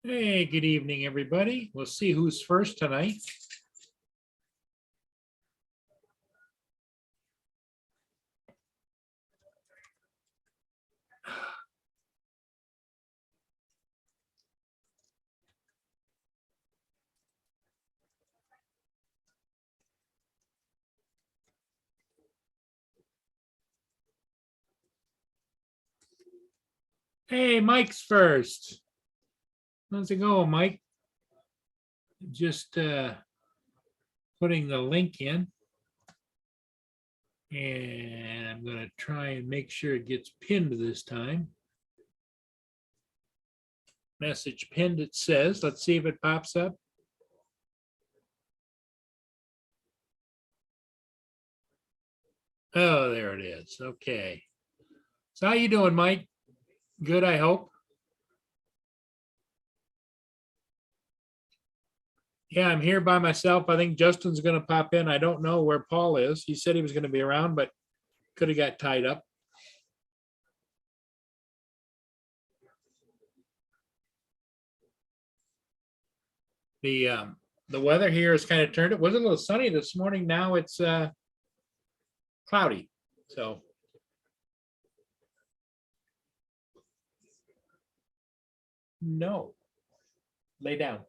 Hey, good evening, everybody. We'll see who's first tonight. Hey, Mike's first. How's it going, Mike? Just putting the link in. And I'm going to try and make sure it gets pinned this time. Message pinned, it says. Let's see if it pops up. Oh, there it is. Okay. So how you doing, Mike? Good, I hope. Yeah, I'm here by myself. I think Justin's going to pop in. I don't know where Paul is. He said he was going to be around, but could have got tied up. The weather here has kind of turned. It was a little sunny this morning. Now it's cloudy. So no, lay down.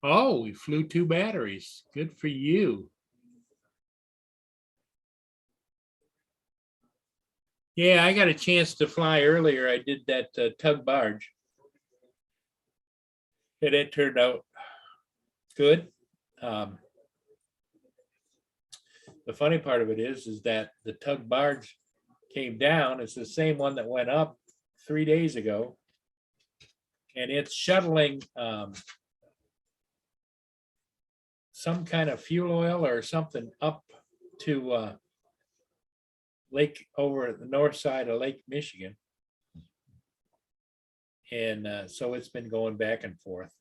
Oh, we flew 2 batteries. Good for you. Yeah, I got a chance to fly earlier. I did that tug barge. And it turned out good. The funny part of it is that the tug barge came down. It's the same one that went up 3 days ago. And it's shuttling some kind of fuel oil or something up to lake over the north side of Lake Michigan. And so it's been going back and forth.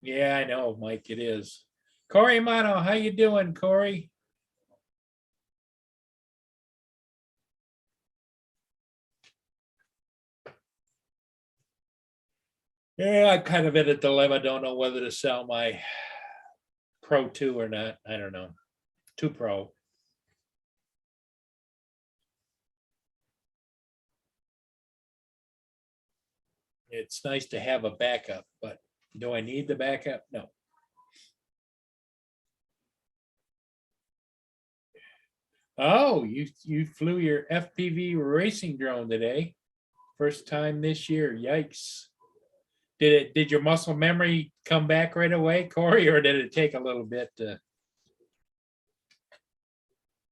Yeah, I know, Mike, it is. Corey Mono, how you doing, Corey? Yeah, I'm kind of in a dilemma. Don't know whether to sell my Pro 2 or not. I don't know. 2 Pro. It's nice to have a backup, but do I need the backup? No. Oh, you flew your FPV racing drone today. First time this year. Yikes. Did your muscle memory come back right away, Corey, or did it take a little bit to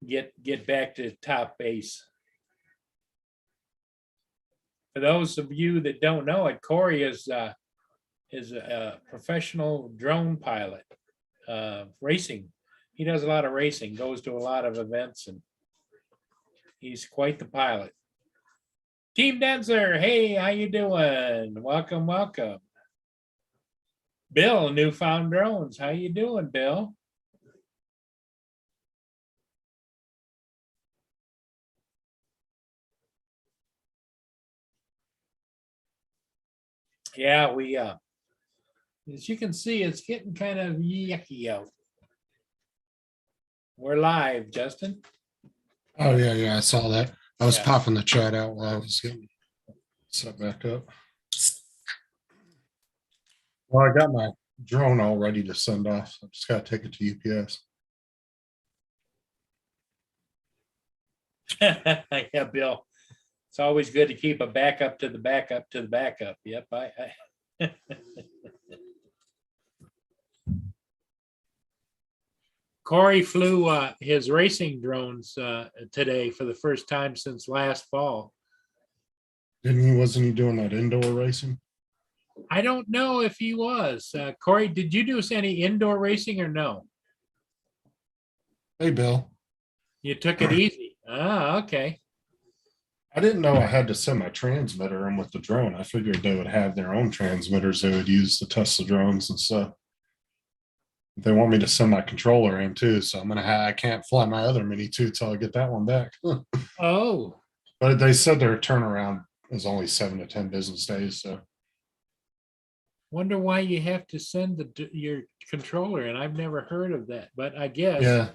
get back to top base? For those of you that don't know it, Corey is a professional drone pilot, racing. He does a lot of racing, goes to a lot of events, and he's quite the pilot. Team Denzer, hey, how you doing? Welcome, welcome. Bill, Newfound Drones, how you doing, Bill? Yeah, we as you can see, it's getting kind of yucky out. We're live, Justin. Oh, yeah, I saw that. I was Yeah. popping the chat out while I was getting set back up. Well, I got my drone all ready to send off. I just got to take it to UPS. Yeah, Bill. It's always good to keep a backup to the backup to the backup. Yep, I Corey flew his racing drones today for the first time since last fall. Wasn't he doing that indoor racing? I don't know if he was. Corey, did you do any indoor racing or no? Hey, Bill. You took it easy. Ah, okay. I didn't know I had to send my transmitter in with the drone. I figured they would have their own transmitters they would use to test the drones and stuff. They want me to send my controller in too, so I can't fly my other Mini 2 till I get that one back. Oh, But they said their turnaround is only 7 to 10 business days, so. wonder why you have to send your controller, and I've never heard of that, but I guess. Yeah,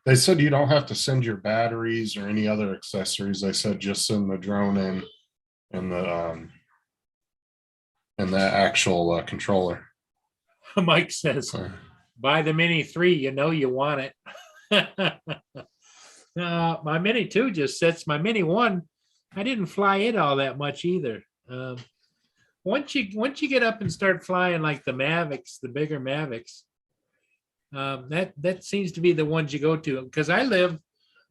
they said you don't have to send your batteries or any other accessories. They said just send the drone in and the actual controller. Mike says, So, buy the Mini 3, you know you want it. My Mini 2 just sits. My Mini 1, I didn't fly it all that much either. Once you get up and start flying like the Mavics, the bigger Mavics, that seems to be the ones you go to. Because I live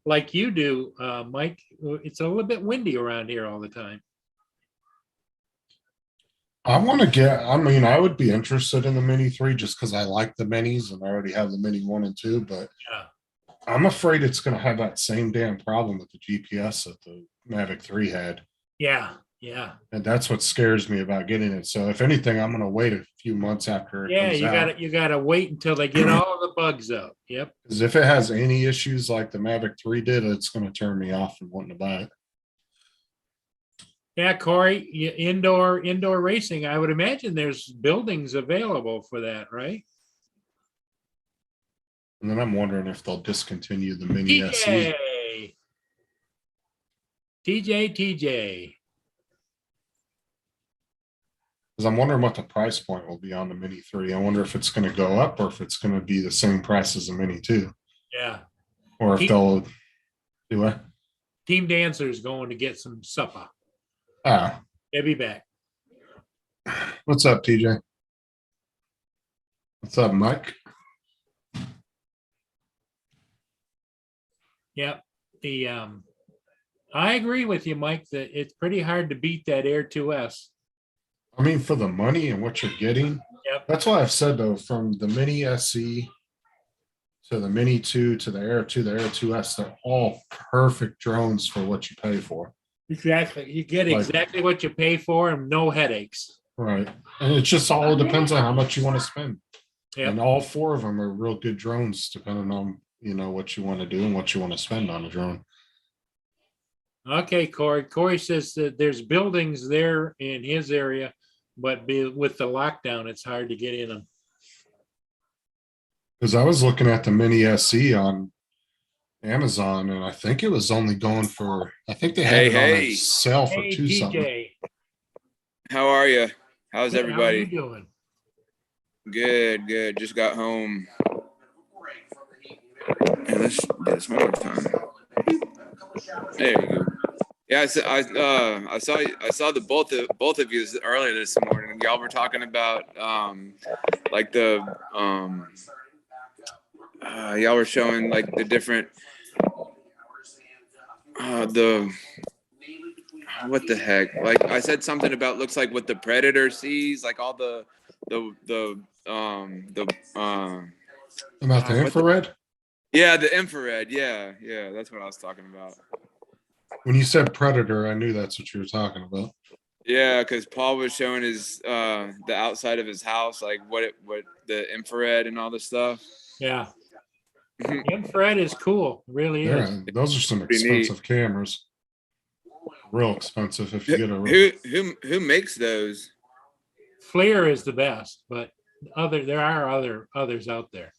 like you do, Mike. It's a little bit windy around here all the time. I want to get, I mean, I would be interested in the Mini 3 just because I like the Minis and I already have the Mini 1 and 2, but Yeah. I'm afraid it's going to have that same damn problem with the GPS that the Mavic 3 had. Yeah. Yeah. And that's what scares me about getting it. So if anything, I'm going to wait a few months after it Yeah, comes out. you gotta wait until they get all the bugs out. Yep. Because if it has any issues like the Mavic 3 did, it's going to turn me off from wanting to buy it. Yeah, Corey, indoor racing. I would imagine there's buildings available for that, right? And then I'm wondering if they'll discontinue the Mini SE. TJ. Because I'm wondering what the price point will be on the Mini 3. I wonder if it's going to go up or if it's going to be the same price as the Mini 2. Yeah. Or if they'll do it. Team Dancer's going to get some supper. Ah, They'll be back. what's up, TJ? What's up, Mike? Yep. I agree with you, Mike, that it's pretty hard to beat that Air 2S. I mean, for the money and what you're getting, Yep. that's why I've said though, from the Mini SE to the Mini 2 to the Air 2, the Air 2S, they're all perfect drones for what you pay for. Exactly. You get exactly what you pay for and no headaches. Right. And it just all depends on how much you want to spend. Yep. And all four of them are real good drones, depending on, what you want to do and what you want to spend on a drone. Okay, Corey. Corey says that there's buildings there in his area, but with the lockdown, it's hard to get in them. Because I was looking at the Mini SE on Amazon, and I think it was only going for, I think they had it on a sale for Hey, two something. TJ. How are you? How's Good, everybody? How are you doing? Good. Just got home. Yeah, let's get some overtime. There you go. Yeah, I saw the both of you earlier this morning. Y'all were talking about like the y'all were showing like the different the what the heck? Like I said something about looks like what the Predator sees, like all the About the infrared? Yeah, the infrared. Yeah, that's what I was talking about. When you said Predator, I knew that's what you were talking about. Yeah, because Paul was showing his the outside of his house, like what the infrared and all this stuff. Yeah. Infrared is cool. Really is. Yeah, those are some Pretty expensive cameras. Real expensive if you get a real. Who makes those? FLIR is the best, but there are others out there.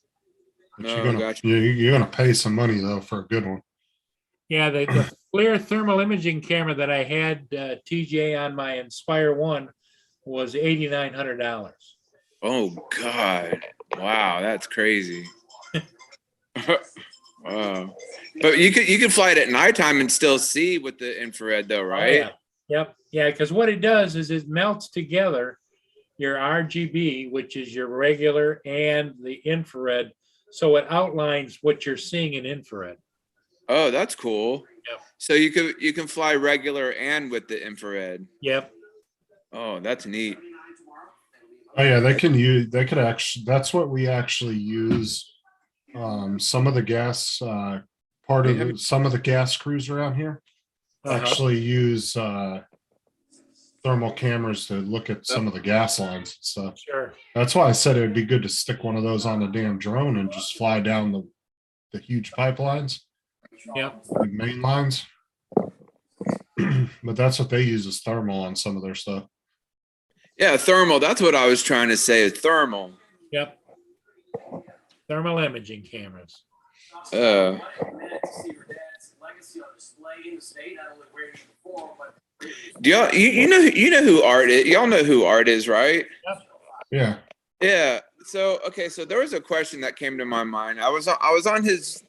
But Oh, you're gonna pay some money though for a good one. Yeah, the FLIR thermal imaging camera that I had TJ on my Inspire 1 was $8,900. Oh God! Wow, that's crazy. Wow. But you could fly it at nighttime and still see with the infrared though, right? Oh, yeah. Yep. Yeah, because what it does is it melts together your RGB, which is your regular, and the infrared. So it outlines what you're seeing in infrared. Oh, that's cool. Yep. So you can fly regular and with the infrared. Yep. Oh, that's neat. Oh yeah, they could actually, that's what we actually use. Some of the gas some of the gas crews around here actually use thermal cameras to look at some of the gas lines and stuff. Sure. That's why I said it'd be good to stick one of those on the damn drone and just fly down the huge pipelines, Yep. like main lines. But that's what they use as thermal on some of their stuff. Yeah, thermal. That's what I was trying to say. Is thermal. Yep. Thermal imaging cameras. Do y'all you know who Art is? Y'all know who Art is, right? Yeah. Yeah. So okay, so there was a question that came to my mind. I was on his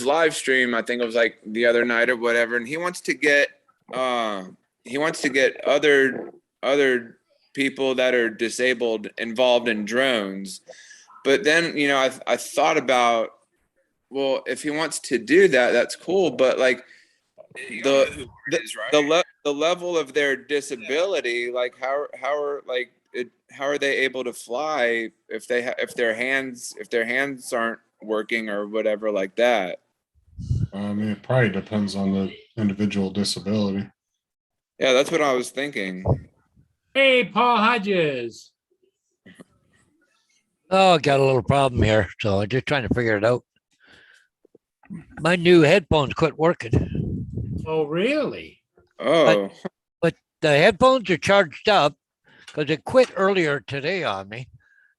live stream, I think it was like the other night or whatever, and he wants to get other people that are disabled involved in drones. But then, I thought about, well, if he wants to do that, that's cool, but like the level of their disability, like how are they able to fly if their hands aren't working or whatever like that? I mean, it probably depends on the individual disability. Yeah, that's what I was thinking. Hey, Paul Hodges. Oh, I got a little problem here, so I'm just trying to figure it out. My new headphones quit working. Oh, really? Oh, But the headphones are charged up because it quit earlier today on me.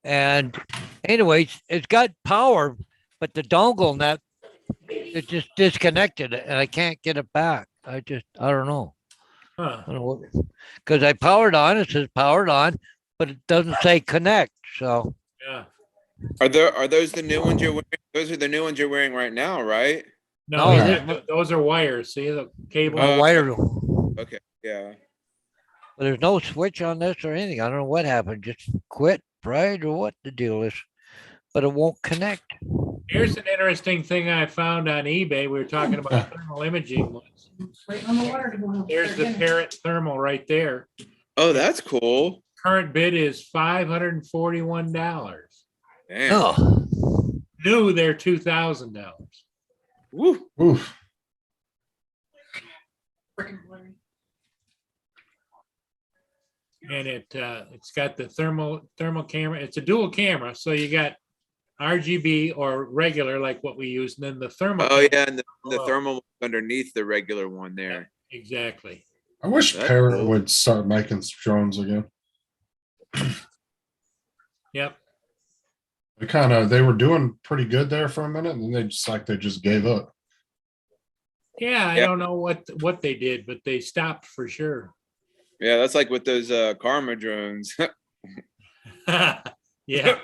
And anyways, it's got power, but the dongle net, it just disconnected and I can't get it back. I don't know. Huh. I don't know because I powered on, it says powered on, but it doesn't say connect. So Yeah. are those the new ones you're wearing? Those are the new ones you're wearing right now, right? No, No, those are wires. See the cable? my wire, Okay, yeah. but there's no switch on this or anything. I don't know what happened. Just quit, fried, or what the deal is, but it won't connect. Here's an interesting thing I found on eBay. We were talking about thermal imaging ones. There's the Parrot thermal right there. Oh, that's cool. Current bid is $541. Damn. Oh, New, they're $2,000. Woo. Oof. And it's got the thermal camera. It's a dual camera, so you got RGB or regular like what we use, and then the thermal. Oh yeah, and the Oh. thermal underneath the regular one there. Exactly. I wish That's Parrot cool. would start making drones again. Yep. They were doing pretty good there for a minute, and then they just gave up. Yeah, I Yeah. don't know what they did, but they stopped for sure. Yeah, that's like with those Karma drones. Yeah.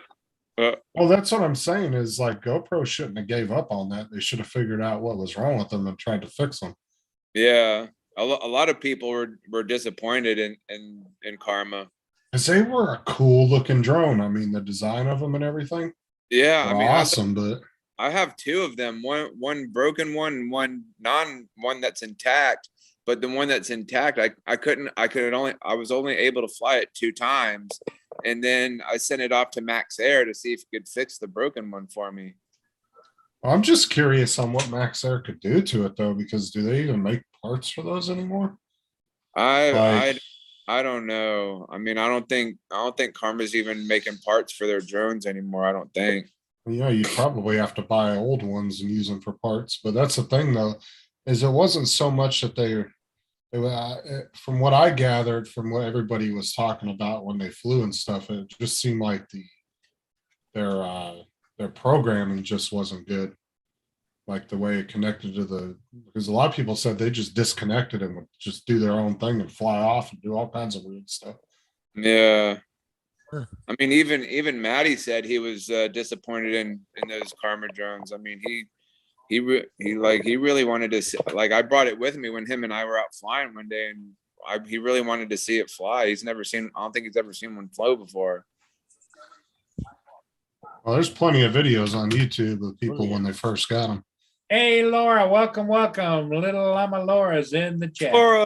Well, that's what I'm saying is like GoPro shouldn't have gave up on that. They should have figured out what was wrong with them and tried to fix them. Yeah, a lot of people were disappointed in Karma. Because they were a cool looking drone. I mean, the design of them and everything. Yeah, I Were mean, awesome, but I have two of them. One broken one, and one that's intact. But the one that's intact, I was only able to fly it 2 times, and then I sent it off to Max Air to see if he could fix the broken one for me. I'm just curious on what Max Air could do to it though, because do they even make parts for those anymore? I don't know. I mean, I don't think Karma's even making parts for their drones anymore. I don't think. Yeah, you'd probably have to buy old ones and use them for parts. But that's the thing though, is it wasn't so much that from what I gathered from what everybody was talking about when they flew and stuff, it just seemed like their programming just wasn't good. Like the way it connected to because a lot of people said they just disconnected and would just do their own thing and fly off and do all kinds of weird stuff. Yeah. Huh. I mean, even Maddie said he was disappointed in those Karma drones. I mean, he really wanted to see, like, I brought it with me when him and I were out flying one day, and he really wanted to see it fly. I don't think he's ever seen one flow before. Well, there's plenty of videos on YouTube of people when they first got them. Hey, Laura, welcome. Little Llama Laura's in the chat. Laura,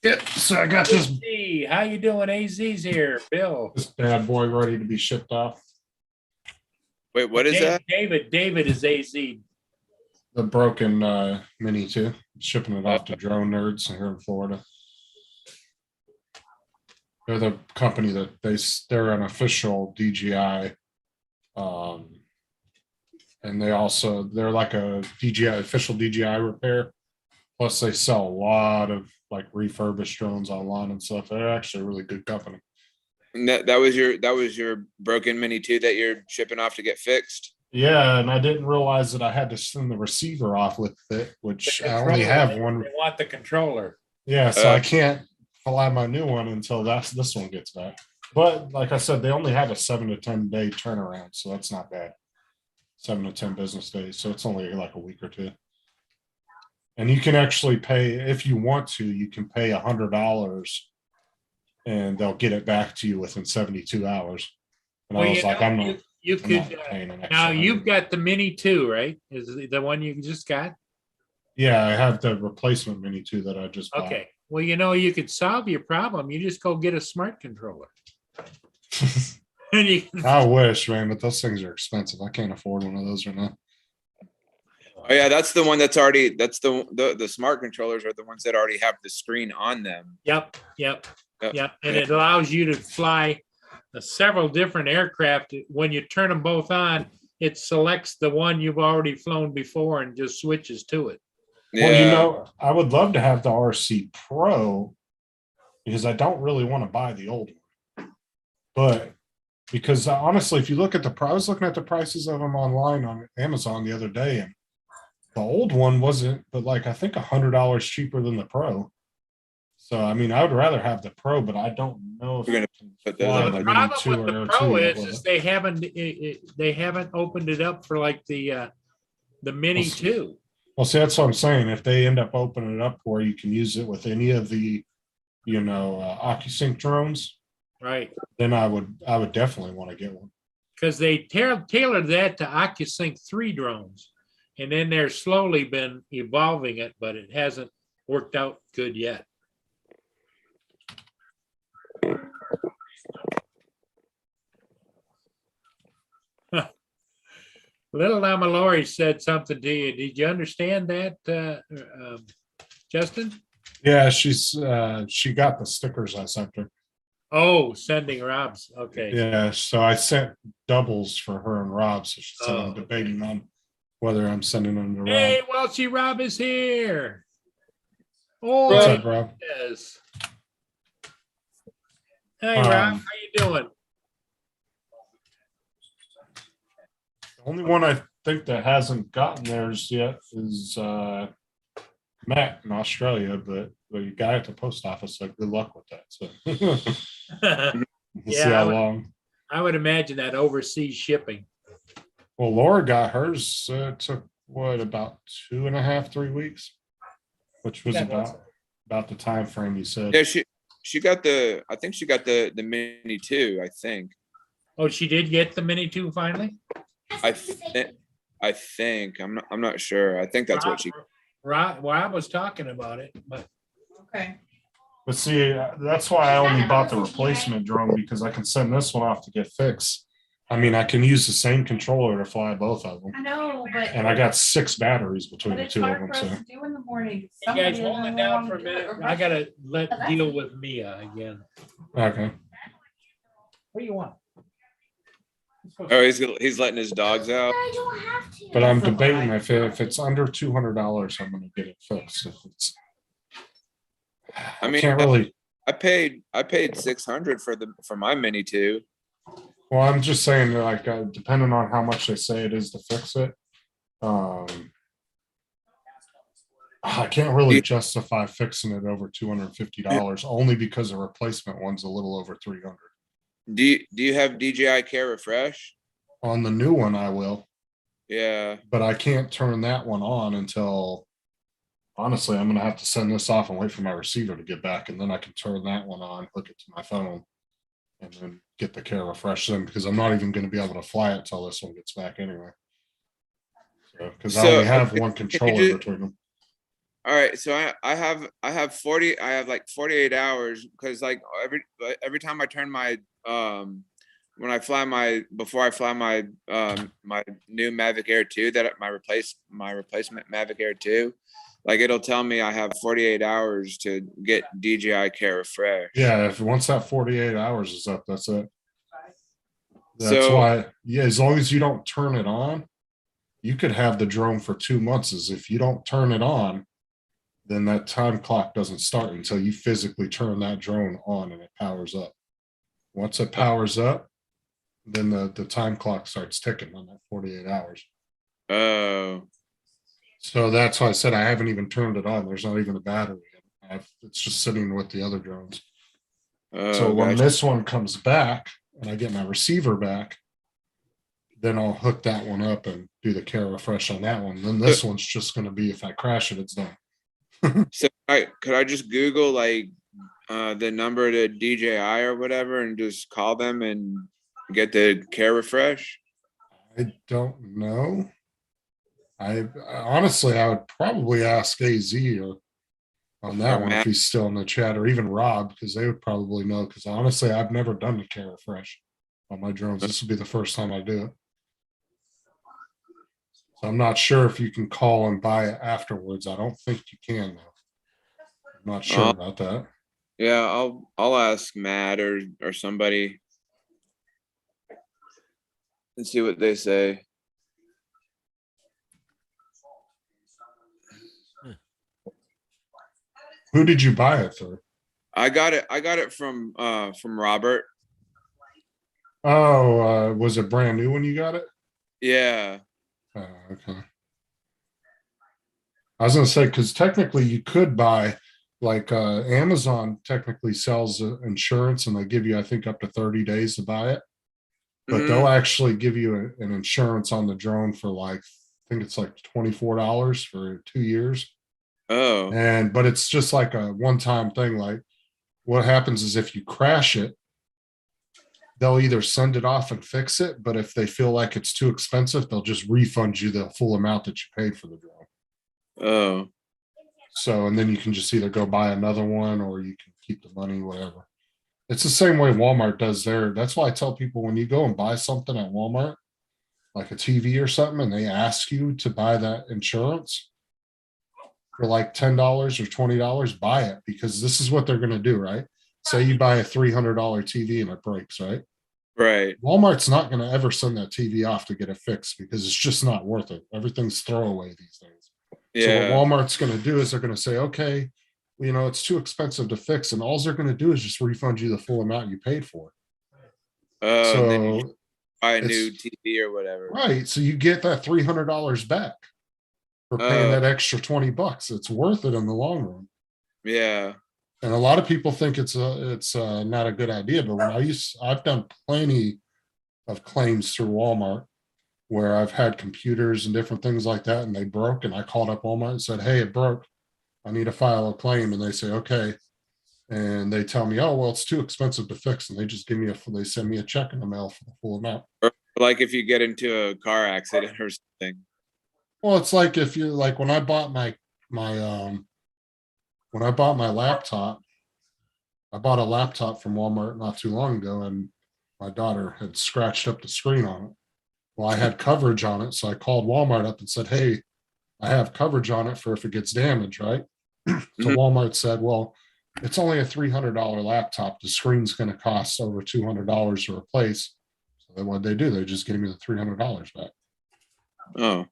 Yeah, so I got this Hey, how you doing? AZ's here. Bill. bad boy ready to be shipped off. wait, what is that? David is AZ. The broken Mini 2, shipping it off to Drone Nerds here in Florida. They're the company that they're an official DJI, and they're like a DJI official DJI repair. Plus, they sell a lot of like refurbished drones online and stuff. They're actually a really good company. And that was your broken Mini 2 that you're shipping off to get fixed. Yeah, and I didn't realize that I had to send the receiver off with it, which The I only controller, have they- one. They want the controller. Yeah, so I can't fly my new one until this one gets back. But like I said, they only have a 7 to 10 day turnaround, so that's not bad. 7 to 10 business days, so it's only like a week or two. And you can actually pay if you want to. You can pay $100, and they'll get it back to you within 72 hours. And Well, I was like, I'm not. you I'm could, not paying an extra now you've 100. got the Mini 2, right? Is it the one you just got? Yeah, I have the replacement Mini 2 that I just bought. Okay. Well, you could solve your problem. You just go get a smart controller. And you can, I wish, man, but those things are expensive. I can't afford one of those right now. Oh yeah, that's the one that's already. That's the smart controllers are the ones that already have the screen on them. yep. And it allows you to fly several different aircraft. When you turn them both on, it selects the one you've already flown before and just switches to it. Yeah. Well, I would love to have the RC Pro because I don't really want to buy the old one. But because honestly, if you look at I was looking at the prices of them online on Amazon the other day, and the old one wasn't, but like I think $100 cheaper than the Pro. So I mean, I would rather have the Pro, but I don't know if We're gonna put those fly on The the the- Mini problem 2 with or the Air Pro 2 is they haven't opened it up for like the Mini Well, 2. Well, see, that's what I'm saying. If they end up opening it up where you can use it with any of the, OcuSync drones, Right. then I would definitely want to get one. Because they tailored that to OcuSync 3 drones. And then they're slowly been evolving it, but it hasn't worked out good yet. Little Amalori said something to you. Did you understand that, Justin? Yeah, she got the stickers I sent her. Oh, sending Rob's. Okay. Yeah, so I sent doubles for her and Rob. So she said I'm Oh, debating on whether I'm sending them to Rob. Hey, Welchie Rob is here. Oh, What's he up, Rob? is. Hey, Rob, how you doing? The only one I think that hasn't gotten theirs yet is Matt in Australia, but the guy at the post office said good luck with that. So we'll see how long. I would imagine that overseas shipping. Well, Laura got hers. It took about 2.5, 3 weeks, which was Yeah, about the time frame you said. Yeah, she got I think she got the Mini 2, I think. Oh, she did get the Mini 2 finally? I think. I'm not sure. I think that's what she. Rob was talking about it, but Okay. But see, that's why I only bought the replacement drone because I can send this one off to get fixed. I mean, I can use the same controller to fly both of them, I know, but. and I got 6 batteries between But the it's two of hard them. for us So to do in the morning. you guys Somebody hold it doesn't down wanna for a do it minute. or I rush gotta it. deal with Mia again. okay. What do you want? Oh, he's letting his dogs out. I don't have to. But I'm That's debating okay. if it's under $200, I'm going to get it fixed. If it's, I mean, can't really. I paid 600 for my Mini 2. Well, I'm just saying, like, depending on how much they say it is to fix it, I can't really justify fixing it over $250 only because the replacement one's a little over 300. Do you have DJI Care Refresh? On the new one, I will, Yeah. but I can't turn that one on until. Honestly, I'm going to have to send this off and wait for my receiver to get back, and then I can turn that one on, hook it to my phone, and then get the Care Refresh in because I'm not even going to be able to fly it till this one gets back anyway. So, because I So, only have okay, one can you controller do- between them. All right, so I have like 48 hours because like every time I turn my when I fly my before I fly my my new Mavic Air 2 that my replacement Mavic Air 2, like it'll tell me I have 48 hours to get DJI Care Refresh. Yeah, if once that 48 hours is up, that's it. That's So- why, yeah, as long as you don't turn it on, you could have the drone for 2 months. Is if you don't turn it on, then that time clock doesn't start until you physically turn that drone on and it powers up. Once it powers up, then the time clock starts ticking on that 48 hours. Oh, So that's why I said I haven't even turned it on. There's not even a battery. It's just sitting with the other drones. So when gotcha. this one comes back and I get my receiver back, then I'll hook that one up and do the care refresh on that one. Then this one's just going to be, if I crash it, it's done. So could I just Google like the number to DJI or whatever and just call them and get the Care Refresh? I don't know. I honestly, I would probably ask AZ or on that Or one Matt. if he's still in the chat, or even Rob, because they would probably know. Because honestly, I've never done the care refresh on my drones. This will be the first time I do it. So I'm not sure if you can call and buy it afterwards. I don't think you can though. I'm not sure about that. Yeah, I'll ask Matt or somebody and see what they say. Who did you buy it through? I got it from Robert. Oh, was it brand new when you got it? Yeah. Oh, okay. I was gonna say, because technically you could buy, like Amazon technically sells insurance and they give you, I think, up to 30 days to buy it. But Mhm. they'll actually give you an insurance on the drone for like, I think it's like $24 for 2 years. Oh. But it's just like a one-time thing. Like what happens is if you crash it, they'll either send it off and fix it, but if they feel like it's too expensive, they'll just refund you the full amount that you paid for the drone. Oh. So, and then you can just either go buy another one or you can keep the money, whatever. It's the same way Walmart does there. That's why I tell people when you go and buy something at Walmart, like a TV or something, and they ask you to buy that insurance for like $10 or $20, buy it, because this is what they're going to do, right? Say you buy a $300 TV and it breaks, right? Right. Walmart's not going to ever send that TV off to get it fixed because it's just not worth it. Everything's throwaway these days. So Yeah. what Walmart's going to do is they're going to say, okay, you know, it's too expensive to fix, and all they're going to do is just refund you the full amount you paid for. And then you So, buy a it's- new TV or whatever. right, so you get that $300 back for paying that extra $20. It's worth it in the long run. Yeah. And a lot of people think it's not a good idea, but when I've done plenty of claims through Walmart where I've had computers and different things like that, and they broke, and I called up Walmart and said, hey, it broke. I need to file a claim. And they say, okay. And they tell me, oh, well, it's too expensive to fix. And they just give me they send me a check in the mail for the full amount. Like if you get into a car accident or something. Well, it's like if you like when I bought my laptop, I bought a laptop from Walmart not too long ago, and my daughter had scratched up the screen on it. Well, I had coverage on it, so I called Walmart up and said, hey, I have coverage on it for if it gets damaged, right? So Mhm. Walmart said, well, it's only a $300 laptop. The screen's going to cost over $200 to replace. So then what they do, they just gave me the $300 back. Oh.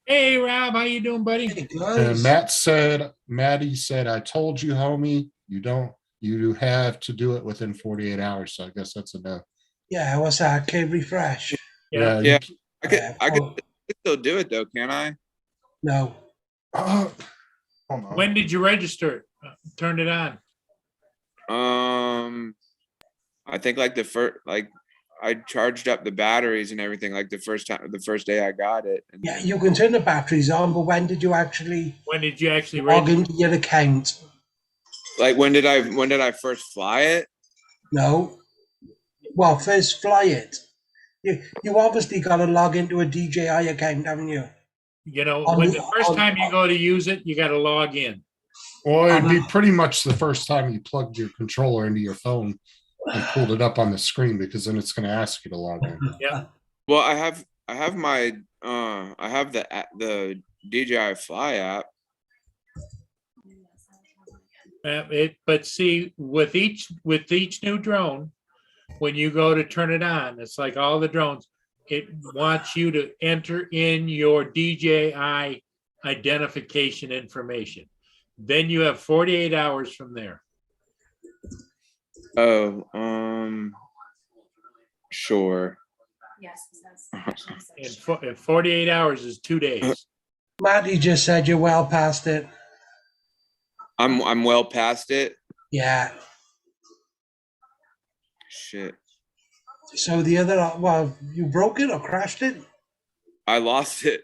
Hey, Rob, how you doing, buddy? Hey, And guys. Maddie said, I told you, homie, you have to do it within 48 hours. So I guess that's a no. Yeah, what's that? K refresh. Yeah. Yeah. You- I could still do it though, can I? No. hold on. When did you register it? Turned it on? I think like I charged up the batteries and everything like the first day I got it. And Yeah, you can turn the batteries on, but when did you actually When did you actually log register? into your account? like when did I first fly it? No. Well, first fly it. You obviously got to log into a DJI account, haven't you? You know, On when the- the first on- time you go to use it, you got to log in. Well, it'd be pretty much the first time you plugged your controller into your phone and pulled it up on the screen because then it's going to ask you to log in. Yeah. Well, I have my I have the DJI Fly app. But see, with each new drone, when you go to turn it on, it's like all the drones, it wants you to enter in your DJI identification information. Then you have 48 hours from there. Oh, sure. Yes. And 48 hours is 2 days. Matty just said you're well past it. I'm well past it. Yeah. Shit. So the other, well, you broke it or crashed it? I lost it.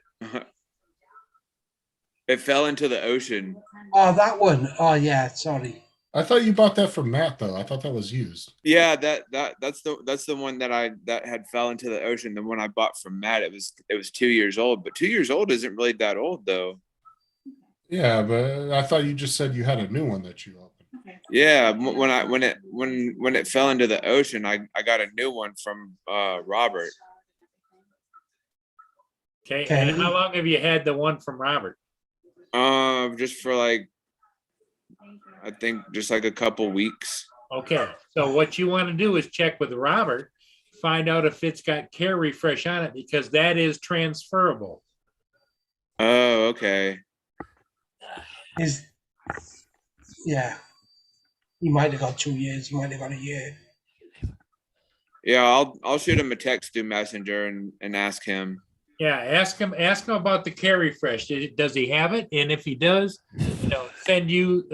It fell into the ocean. Oh, that one. Oh, yeah. Sorry. I thought you bought that from Matt though. I thought that was used. Yeah, that's the one that had fell into the ocean. The one I bought from Matt, it was 2 years old, but 2 years old isn't really that old though. Yeah, but I thought you just said you had a new one that you opened. Yeah, when it fell into the ocean, I got a new one from Robert. Okay. Okay. And how long have you had the one from Robert? Just for like, I think just like a couple weeks. Okay. So what you want to do is check with Robert, find out if it's got Care Refresh on it, because that is transferable. Oh, okay. Yeah. He might have got 2 years. He might have got a year. Yeah, I'll shoot him a text through Messenger and ask him. Yeah, ask him about the Care Refresh. Does he have it? And if he does, send you.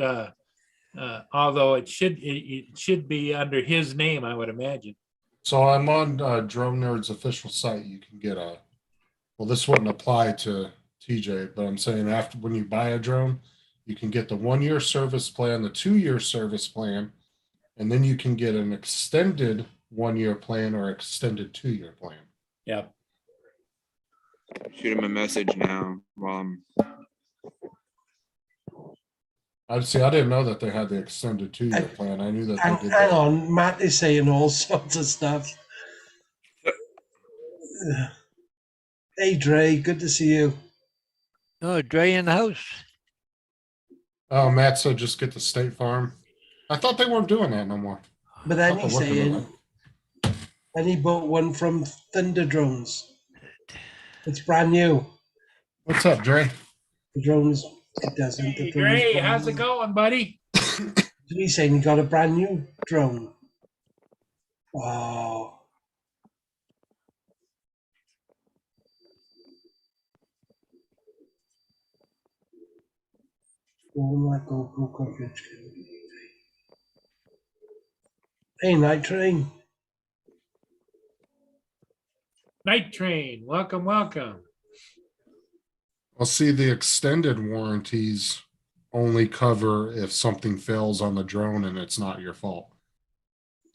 Although it should be under his name, I would imagine. So I'm on Drone Nerd's official site. You can get a. Well, this wouldn't apply to TJ, but I'm saying after when you buy a drone, you can get the 1 year service plan, the 2 year service plan, and then you can get an extended 1 year plan or extended 2 year plan. Yeah. Shoot him a message now while I'm. I see. I didn't know that they had the extended 2 year plan. I knew that Hang, they did hang that. on. Matt is saying all sorts of stuff. Hey, Dre. Good to see you. Oh, Dre in the house. Oh, Matt said just get the State Farm. I thought they weren't doing that no more. But then I'll he's have to look into saying, and he bought one from Thunder Drones. It's brand new. What's up, Dre? The drones, it doesn't. The Hey, drone's Dre, brand how's it new. going, buddy? He's saying he got a brand new drone. Oh. Oh my GoPro coverage. Hey, Night Train. Night Train, welcome. I'll see the extended warranties only cover if something fails on the drone and it's not your fault.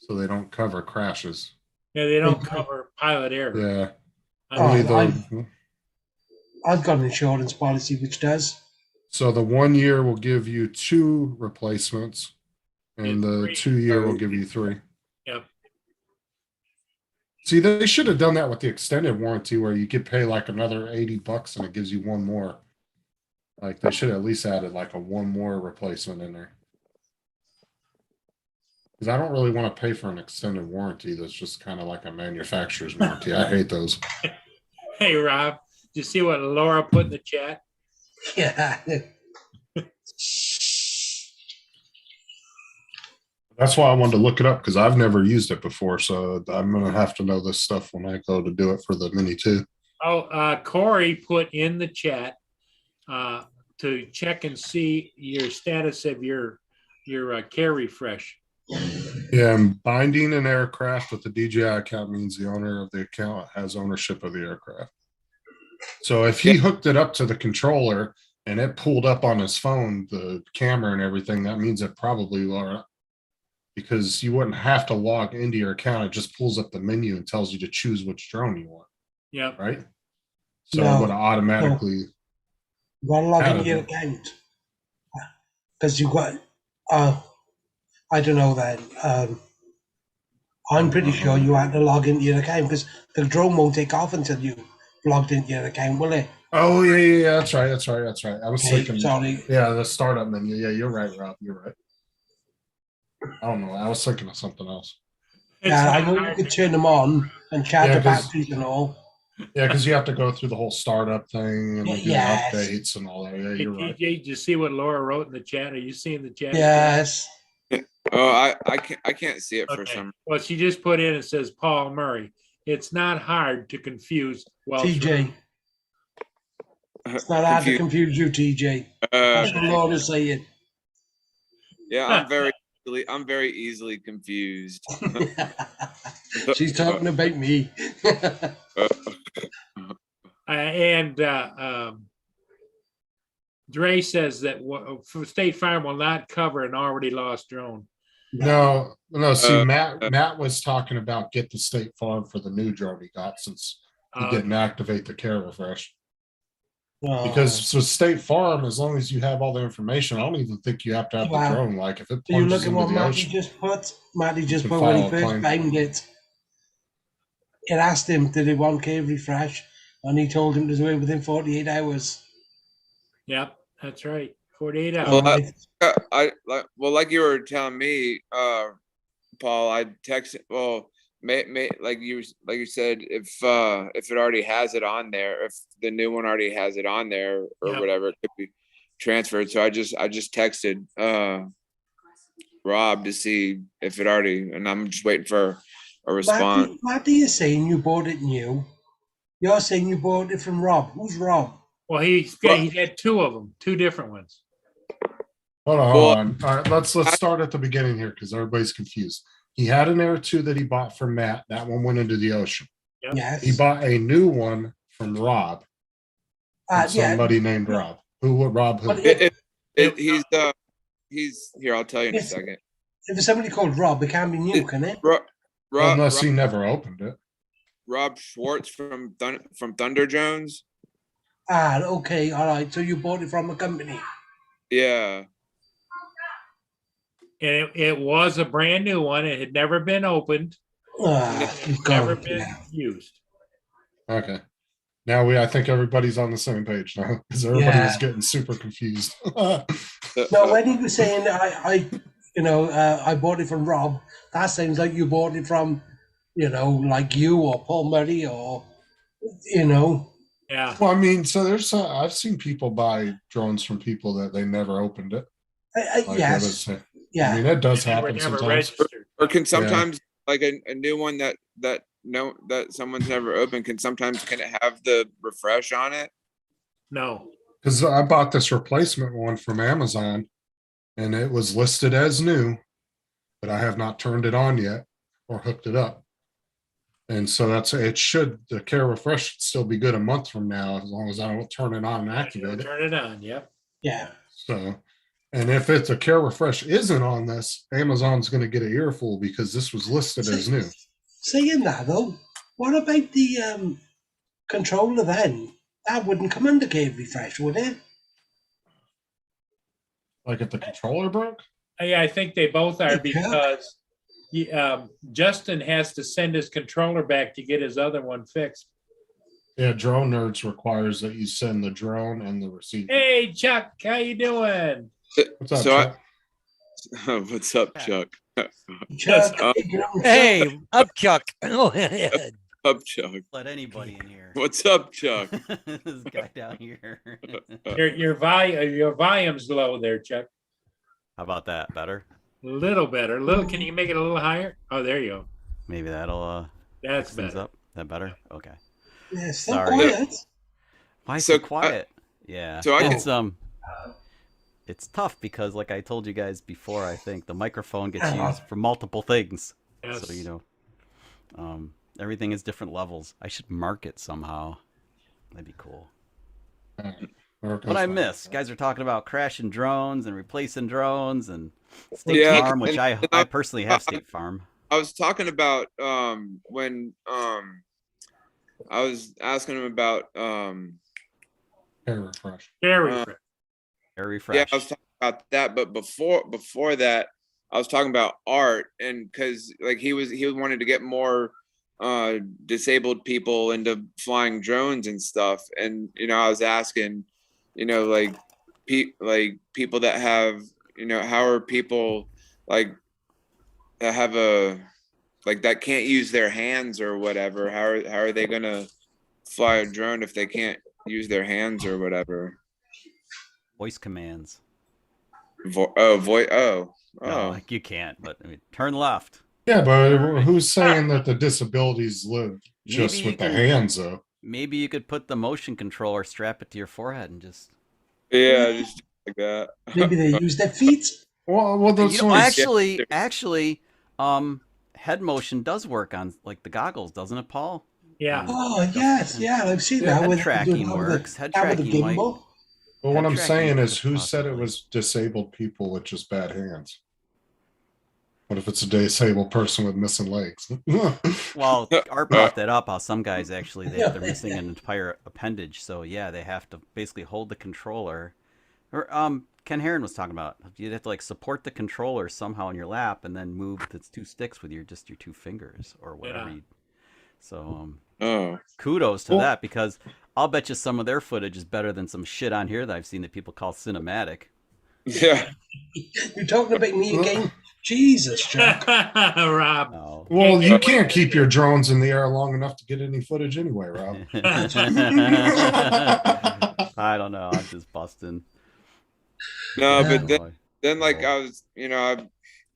So they don't cover crashes. Yeah, they don't Okay. cover pilot error. Yeah. Oh, Only I've- the I've got an insurance policy which does. so the 1 year will give you 2 replacements and And the 3. 2 year will give you 3. Yep. See, they should have done that with the extended warranty where you could pay like another $80 and it gives you 1 more. Like they should at least added like a 1 more replacement in there. Because I don't really want to pay for an extended warranty that's just kind of like a manufacturer's warranty. I hate those. Hey, Rob, did you see what Laura put in the chat? Yeah. That's why I wanted to look it up because I've never used it before. So I'm going to have to know this stuff when I go to do it for the Mini 2. Oh, Corey put in the chat to check and see your status of your Care Refresh. Yeah, and binding an aircraft with the DJI account means the owner of the account has ownership of the aircraft. So if he hooked it up to the controller and it pulled up on his phone, the camera and everything, that means it probably are, because you wouldn't have to log into your account. It just pulls up the menu and tells you to choose which drone you want, Yep. right? So No, it would automatically. You gotta log Out into of your it. account. Because you got, I don't know then. I'm pretty sure you had to log into your account because the drone won't take off until you logged into your account, will it? Oh yeah. That's right. I was Okay, thinking. sorry. Yeah, the startup menu. Yeah, you're right, Rob. You're right. I don't know. I was thinking of something else. It's Yeah, I not know you hard could to turn them on and charge Yeah, the 'cause- batteries and all. Yeah, because you have to go through the whole startup thing and do Yes. updates and all that. Yeah, Hey, you're right. TJ, did you see what Laura wrote in the chat? Are you seeing the chat? Yes. Oh, I can't see it for Okay. some. Well, she just put in, it says Paul Murray. It's not hard to confuse Welch. TJ. It's not hard to confuse you, TJ. That's what Laura's saying. Yeah, I'm very easily confused. She's talking about me. Dre says that State Farm will not cover an already lost drone. No. See, Uh, Matt was talking about get the State Farm for the new drone he got since he didn't activate the care refresh. Oh. Because so State Farm, as long as you have all the information, I don't even think you have to have the Wow. drone. Like if it So you plunges look at into what the Matty ocean, just put. Matty You just can put when he file a first claim. found it. It asked him, did he want cave refresh? And he told him to do it within 48 hours. Yep, that's right. 48 hours. Well, Alright. like you were telling me, Paul, I texted. Well, like you said, if it already has it on there, if the new one already has it on there or Yep. whatever, it could be transferred. So I just texted Rob to see if it already, and I'm just waiting for a response. Matty is saying you bought it new. You're saying you bought it from Rob. Who's Rob? Well, he had two of them, two different ones. hold Well, on. All right, let's start at the beginning here because everybody's confused. He had an Air 2 that he bought from Matt. That one went into the ocean. Yep. Yes. He bought a new one from Rob. From somebody named Rob. Who? But He's here. I'll tell you in a Yes. second. If it's somebody called Rob, it can be new, can it? Unless he never opened it. Rob Schwartz from Thunder Jones. Ah, okay, all right. So you bought it from a company. Yeah. And it was a brand new one. It had never been opened, You've never gone. been used. Okay. Now I think everybody's on the same page now because everybody was Yeah. getting super confused. No, when he was saying I bought it from Rob, that sounds like you bought it from, like you or Paul Murray or, Yeah. Well, I mean, so there's I've seen people buy drones from people that they never opened it. Like, yes, I yeah. mean, that does They were happen never sometimes. registered. Or can sometimes like a new one that someone's never opened can it have the refresh on it? No. Because I bought this replacement one from Amazon, and it was listed as new, but I have not turned it on yet or hooked it up. And so the care refresh should still be good a month from now as long as I don't turn it on and activate it. Turn it on. Yep. Yeah. So, and if it's a care refresh isn't on this, Amazon's going to get an earful because this was listed as new. Saying that though, what about the controller then? That wouldn't come under cave refresh, would it? Like if the controller broke? Yeah, I think they both are Yeah. because Justin has to send his controller back to get his other one fixed. Yeah, Drone Nerds requires that you send the drone and the receiver. Hey, Chuck, how you doing? What's up, So Chuck? What's up, Chuck? Chuck, Hey, up, Chuck. Oh, yeah. Up, Chuck. Let anybody in here. What's up, Chuck? This guy down here. Your volume's low there, Chuck. How about that? Better? A little better. Can you make it a little higher? Oh, there you go. Maybe that'll That's fix things better. up. That better? Okay. yeah, so Sorry. quiet. Why So, so quiet? Yeah. so I can- It's tough because, like I told you guys before, I think the microphone gets used for multiple things. Yes. So everything is different levels. I should mark it somehow. That'd be cool. What I miss, guys are talking about crashing drones and replacing drones and State Yeah, Farm, which and I personally have State Farm. I was talking about when I was asking him about Care refresh. Very Uh, good. Air yeah, refresh. I was talking about that, but before that, I was talking about art, and because like he wanted to get more disabled people into flying drones and stuff, and I was asking, like people that have, how are people like that have a like that can't use their hands or whatever, how are they gonna fly a drone if they can't use their hands or whatever? Voice commands. Voice. No, Oh. like you can't. But I mean, turn left. Yeah, but who's saying that the disabilities live just Maybe you with the can- hands though? Maybe you could put the motion controller, strap it to your forehead, and just. Yeah, just like that. Maybe they use their feet. Well, that's You know, what- actually, head motion does work on like the goggles, doesn't it, Paul? Yeah. Oh yes, yeah, I've seen Yeah, that. head When they do tracking that with works. the- Head that with the tracking might- gimbal. But what head I'm tracking saying is, could who said it possibly- was disabled people with just bad hands? What if it's a disabled person with missing legs? Well, Art brought that up. How some guys actually they're missing an entire appendage, so yeah, they have to basically hold the controller. Or Ken Heron was talking about you'd have to like support the controller somehow in your lap and then move the two sticks with your two fingers or whatever. Yeah. So Oh. kudos to Well- that, because I'll bet you some of their footage is better than some shit on here that I've seen that people call cinematic. Yeah. You're talking about me again? Jesus, Jack. Rob. No. Well, you can't keep your drones in the air long enough to get any footage anyway, Rob. I don't know. I'm just busting. No, Yeah. but then like I was, I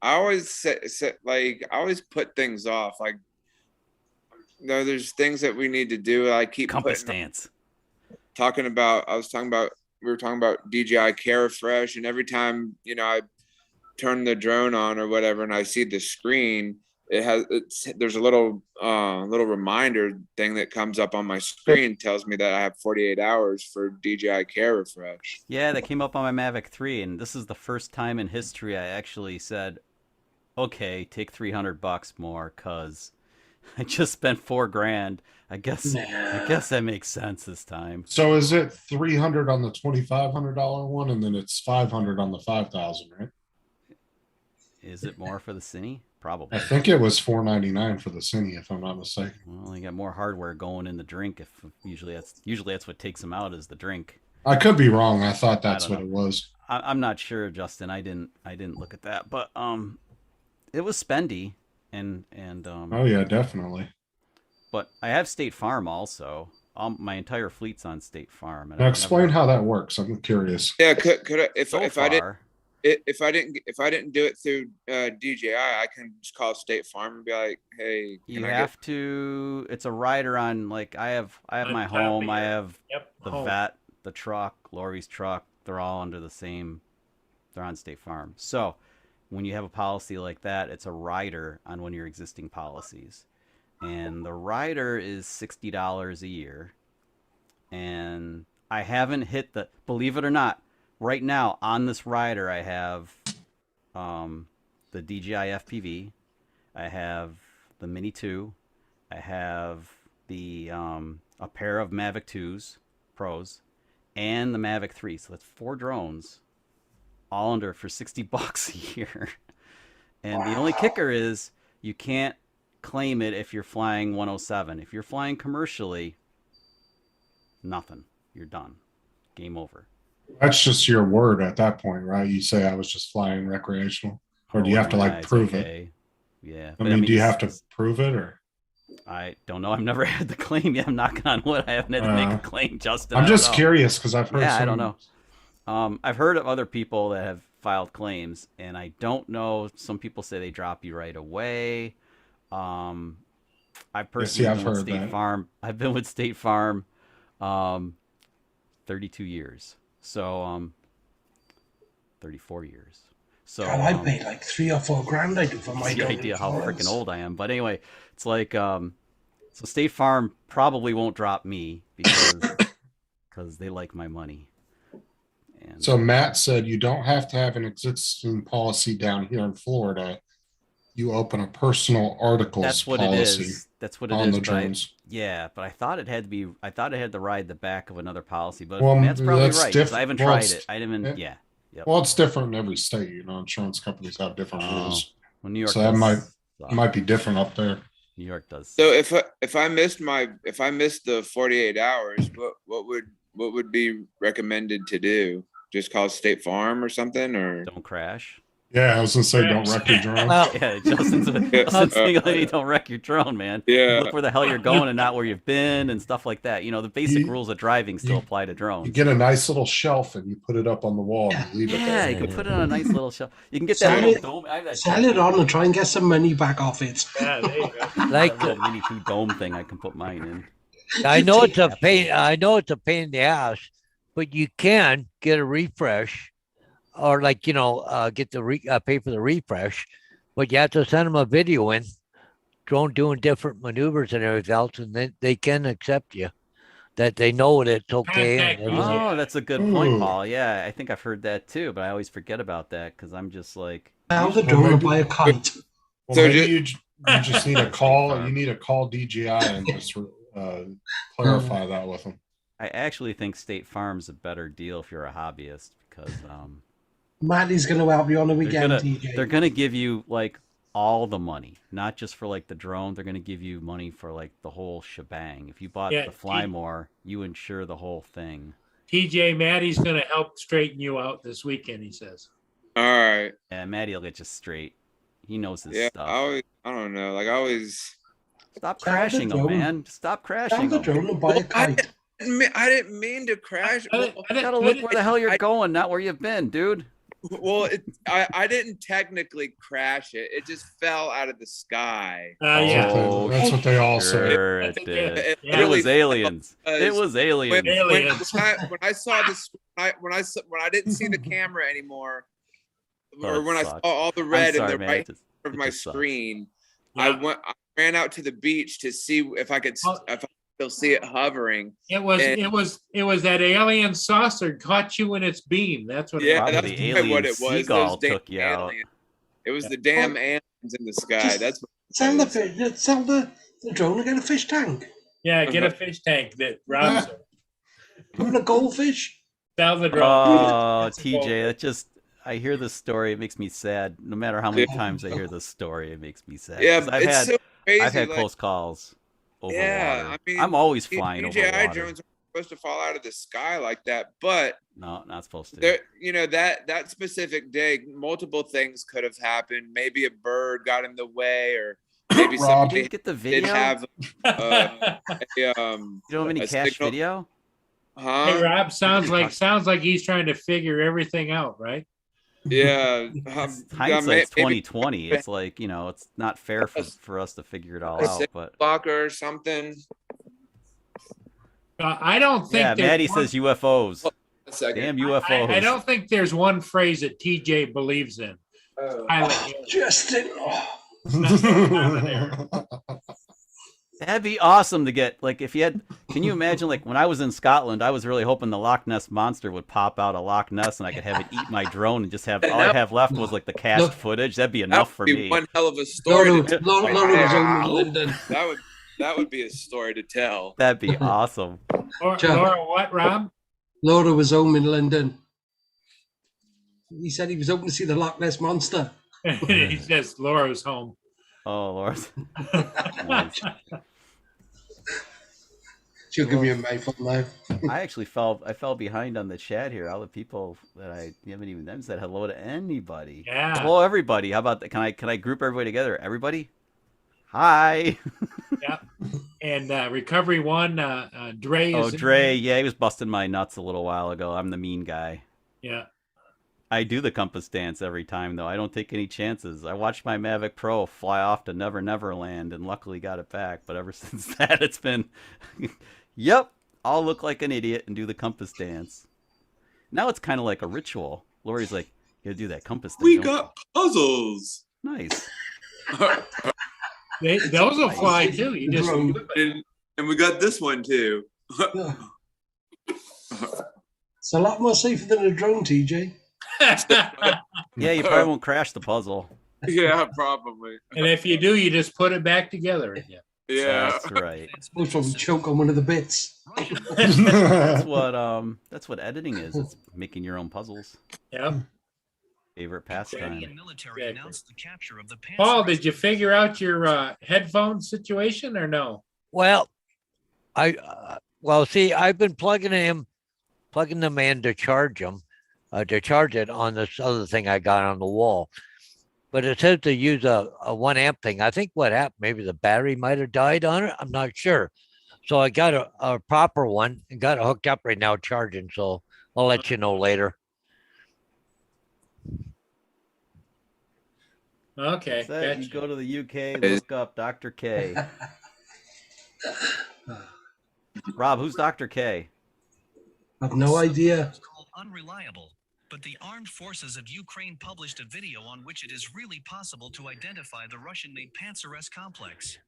always set like I always put things off. Like, there's things that we need to do. I keep Compass putting, stance. talking about. We were talking about DJI Carefresh, and every time I turn the drone on or whatever, and I see the screen, there's a little reminder thing that comes up on my screen, tells me that I have 48 hours for DJI Carefresh. Yeah, that came up on my Mavic 3, and this is the first time in history I actually said, okay, take $300 more, cause I just spent $4,000. I guess that makes sense this time. So is it 300 on the $2,500 one, and then it's 500 on the 5,000, right? Is it more for the Cine? Probably. I think it was 499 for the Cine, if I'm not mistaken. Well, you got more hardware going in the drink. If usually that's what takes them out is the drink. I could be wrong. I thought that's I don't what it was. I'm not sure, Justin. I didn't look at that, but it was spendy, and Oh yeah, definitely. but I have State Farm also. My entire fleet's on State Farm. And Now I've explain never- how that works. I'm curious. Yeah, could I, if so I far, didn't if I didn't do it through DJI, I can just call State Farm and be like, hey, you can I have to. It's a rider on like I have On my top home. of I your- have Yep. the home. vet, the truck, Lori's truck. They're all under the same. They're on State Farm. So when you have a policy like that, it's a rider on one of your existing policies, and the rider is $60 a year. And I haven't hit the. Believe it or not, right now on this rider, I have the DJI FPV. I have the Mini 2. I have the a pair of Mavic 2s Pros and the Mavic 3. So that's 4 drones all under for $60 a year. And the only kicker is you can't claim it if you're flying 107. If you're flying commercially, nothing. You're done. Game over. That's just your word at that point, right? You say I was just flying recreational, or do you have to like It's prove it? okay. Yeah. I but mean, do you it's- have to prove it, or I don't know. I've never had the claim yet. I'm knocking on wood. I haven't had to make a claim, Justin. I'm I don't just know. curious because I've heard. Yeah, I some, don't know. I've heard of other people that have filed claims, and I don't know. Some people say they drop you right away. I've personally I've been with heard State that. Farm. I've been with State Farm 32 years. So 34 years. So God, I paid like $3 or $4 grand I do for my that's the dog idea how insurance. freaking old I am. But anyway, it's like so State Farm probably won't drop me because they like my money. And So Matt said you don't have to have an existing policy down here in Florida. You open a personal articles that's what policy it is. That's what it on is. the but I- drones. yeah, but I thought it had to be. I thought it had to ride the back of another policy. But Well, that's probably that's right because diff- I haven't well, tried it's- it. I didn't. yeah. Yep. Well, it's different in every state, insurance companies have different Oh, rules. Well, New York So that does suck. Might be different up there. New York does. So suck. if I missed the 48 hours, what would be recommended to do? Just call State Farm or something, or Don't crash. Yeah, I was gonna say, don't wreck your drone. Well, Yeah, Justin's single don't wreck your drone, man. Yeah. Look where the hell you're going and not where you've been and stuff like that. The basic You- rules of driving still you- apply to drones. You get a nice little shelf and you put it up on the wall and you leave it Yeah, there. you can put it on a nice little shelf. You can get Sell that little it- dome. I have that Sell it on and try and get some money back off it. Yeah, there you go. like little Winnie Pooh dome thing. I can put mine in. I know it's a pain. I know it's a pain in the ass, but you can get a refresh, or get the pay for the refresh, but you have to send them a video in, drone doing different maneuvers and everything else, and then they can accept you, that they know that it's okay. And Contact you. everything. Oh, that's a good point, Ooh. Paul. Yeah, I think I've heard that too, but I always forget about that because I'm just like, Sell the Well, drone and maybe- buy a kite. Well, So maybe ju- you just need a call. You need to call DJI and just clarify that with them. I actually think State Farm's a better deal if you're a hobbyist because Matty's going to help you on the they're weekend, gonna DJ. they're gonna give you like all the money, not just for like the drone. They're gonna give you money for like the whole shebang. If you bought Yeah, the Fly More, you insure the whole thing. TJ, Maddie's gonna help straighten you out this weekend, he says. all right. Yeah, Maddie will get you straight. He knows his Yeah, stuff. I don't know. Like I always, Stop Sell the crashing them, drone. man. Stop Sell crashing the them. drone and buy a kite. I didn't mean to crash. I Well, didn't- You gotta look where the hell you're I- going, not where you've been, dude. well, I didn't technically crash it. It just fell out of the sky. Yeah. Oh, That's what they all say. Sure it That's- did. It Yeah. It really was aliens. was- It was aliens. when, Aliens. when I saw this, when I didn't see the camera anymore, Oh, or it when I sucks. saw all the I'm red sorry, in the man. right It of my just sucks. screen, Yeah. I ran out to the beach to see if I could Oh. if I could still see it hovering. It was And- that alien saucer caught you in its beam. That's what Yeah, it Probably was. that's the probably what alien it was. seagull Those damn took you out. aliens. It was the damn aliens in the sky. Just- That's what Sell the drone and get a fish tank. Yeah, get a fish tank that robs her. Put a goldfish. Sell the drone. Oh, That's a TJ, goal. that just I hear this story, it makes me sad. No matter how many Yeah. times I hear this story, it makes me sad. Yeah, 'Cause I've it's had so crazy. I've had like, close calls over Yeah, water. I mean, I'm always flying over DJI water. drones aren't supposed to fall out of the sky like that, but No, not supposed to. there, that specific day, multiple things could have happened. Maybe a bird got in the way, or maybe Rob. somebody Did get the did video? have a, You don't have any a cache signal- video? Hey, Rob, sounds like he's trying to figure everything out, right? Yeah, Hindsight's maybe 2020. It's like, it's not fair for us to figure it all a out. signal But blocker or something. I don't think. yeah, there's Maddie one- says UFOs. A second. Damn UFOs. I don't think there's one phrase that TJ believes in. Oh. Pilot. Justin. That'd be awesome to get. Like, if you had, can you imagine? Like, when I was in Scotland, I was really hoping the Loch Ness monster would pop out of Loch Ness, and I could have it eat my drone, and just have all I have left was like the cached Look, footage. That'd be That enough for would be me. one hell of a story. Laura, To Laura, Laura was only in London. that would be a story to tell. That'd be awesome. Laura, what, Rob? Laura was home in London. He said he was hoping to see the Loch Ness monster. He says Laura's home. Oh Lord. Nice. She'll give me a mouthful now. I actually fell behind on the chat here. All the people that I haven't even them said hello to anybody. Yeah. Hello everybody. How about that? Can I group everybody together? Everybody? Hi. Yeah. And Recovery One, Dre is Oh, in Dre. there. Yeah, he was busting my nuts a little while ago. I'm the mean guy. Yeah. I do the compass dance every time, though. I don't take any chances. I watched my Mavic Pro fly off to Never Never Land and luckily got it back. But ever since that, it's been, yep, I'll look like an idiot and do the compass dance. Now it's kind of like a ritual. Lori's like, you gotta do that compass thing. We don't got puzzles. you?" Nice. Those will fly too. You just and we got this one too. It's a lot more safer than a drone, TJ. Yeah, you probably won't crash the puzzle. Yeah, probably. and if you do, you just put it back together again. Yeah. That's right. We'll probably choke on one of the bits. That's what editing is. It's making your own puzzles. Yep. Favorite pastime. Exactly. Paul, did you figure out your headphone situation or no? Well, see, I've been plugging them in to charge it on this other thing I got on the wall. But it says to use a 1 amp thing. I think what happened, maybe the battery might have died on it. I'm not sure. So I got a proper one and got it hooked up right now charging. So I'll let you know later. Okay. Said you Gotcha. go to the UK, look up Dr. K. Rob, who's Dr. K? I've no idea. It's called unreliable, but the armed forces of Ukraine published a video on which it is really possible to identify the Russian-made Panzer S complex.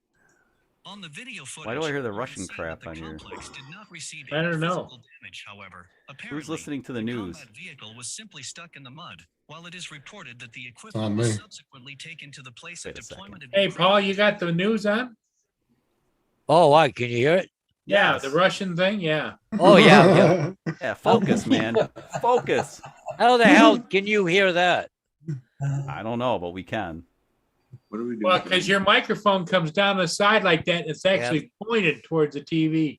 On the video footage, Why do I hear the you can Russian see that crap the on your- complex did not receive I don't any know. physical damage, however. Who's listening to the news? combat vehicle was simply stuck in the mud, while it is reported that the on equipment was me. subsequently taken to the place Wait of a second. deployment of Hey, Ukraine. Paul, you got the news on? Oh, why? Can you hear it? Yeah, Yes. the Russian thing. Yeah. Oh, yeah. Yeah, focus, man. Focus. How the hell can you hear that? I don't know, but we can. What are we doing? Well, because your microphone comes down the side like that, it's actually pointed towards the TV.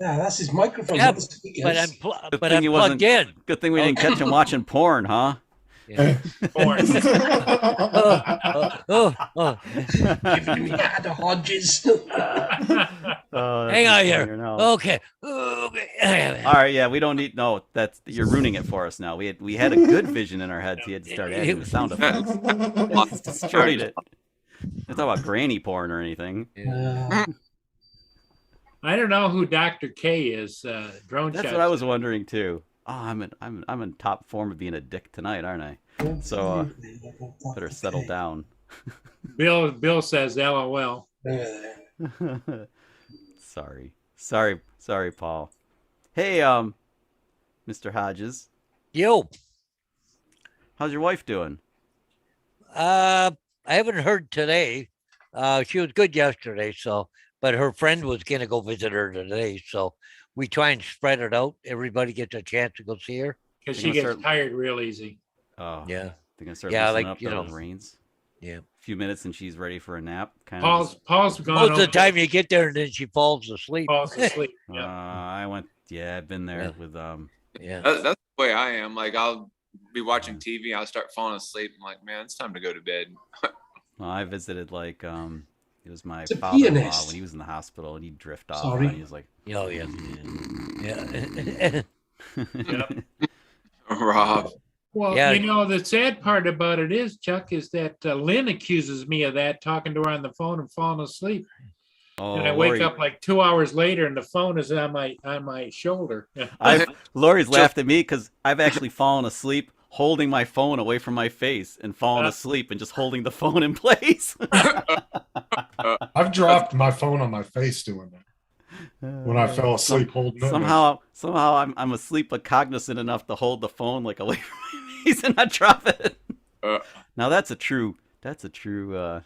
Yeah, that's his microphone. Yeah, not the speakers. But Good I'm thing he wasn't- plugged in. Good thing we didn't catch him watching porn, huh? Yeah. Porn. Oh. Giving me out the Hodges. Oh, Hang on here. funnier now. Okay. All right, yeah, we don't need no. That's you're ruining it for us now. We had a good vision in our heads. You had to start adding the sound effects. It's destroyed it. It's not about granny porn or anything. I don't know who Dr. K is. Drone That's shot. what I was wondering too. Oh, I'm in top form of being a dick tonight, aren't I? So better settle down. Bill says LOL. Sorry, Paul. Hey, Mr. Hodges, Yo, how's your wife doing? I haven't heard today. She was good yesterday, but her friend was gonna go visit her today, so we try and spread it out. Everybody gets a chance to go see her. Because You're she gonna gets start- tired real easy. Oh, Yeah. they're gonna start Yeah, loosening like, up you know. those reins. Yeah. A few minutes and she's ready for a nap. Kind Paul's of. gone Most of the over- time you get there and then she falls asleep. falls asleep. Yeah. Yeah. I've been there Yeah. with Yeah. That's the way I am. Like I'll be watching TV, I'll start falling asleep. I'm like, man, it's time to go to bed. Well, I visited it was my It's a father-in-law pianist. when he was in the hospital and he'd drift off. Sorry. And he was like, Oh yeah. Yeah. Rob. Well, Yeah. you know, the sad part about it is, Chuck, is that Lynn accuses me of that, talking to her on the phone and falling asleep. oh, And I wake Lori, up like 2 hours later and the phone is on my shoulder. Lori's laughed at me because I've actually fallen asleep holding my phone away from my face and fallen asleep and just holding the phone in place. I've dropped my phone on my face doing that when I fell asleep holding it. Somehow I'm asleep but cognizant enough to hold the phone like away from my face and not drop it. Now that's a true skill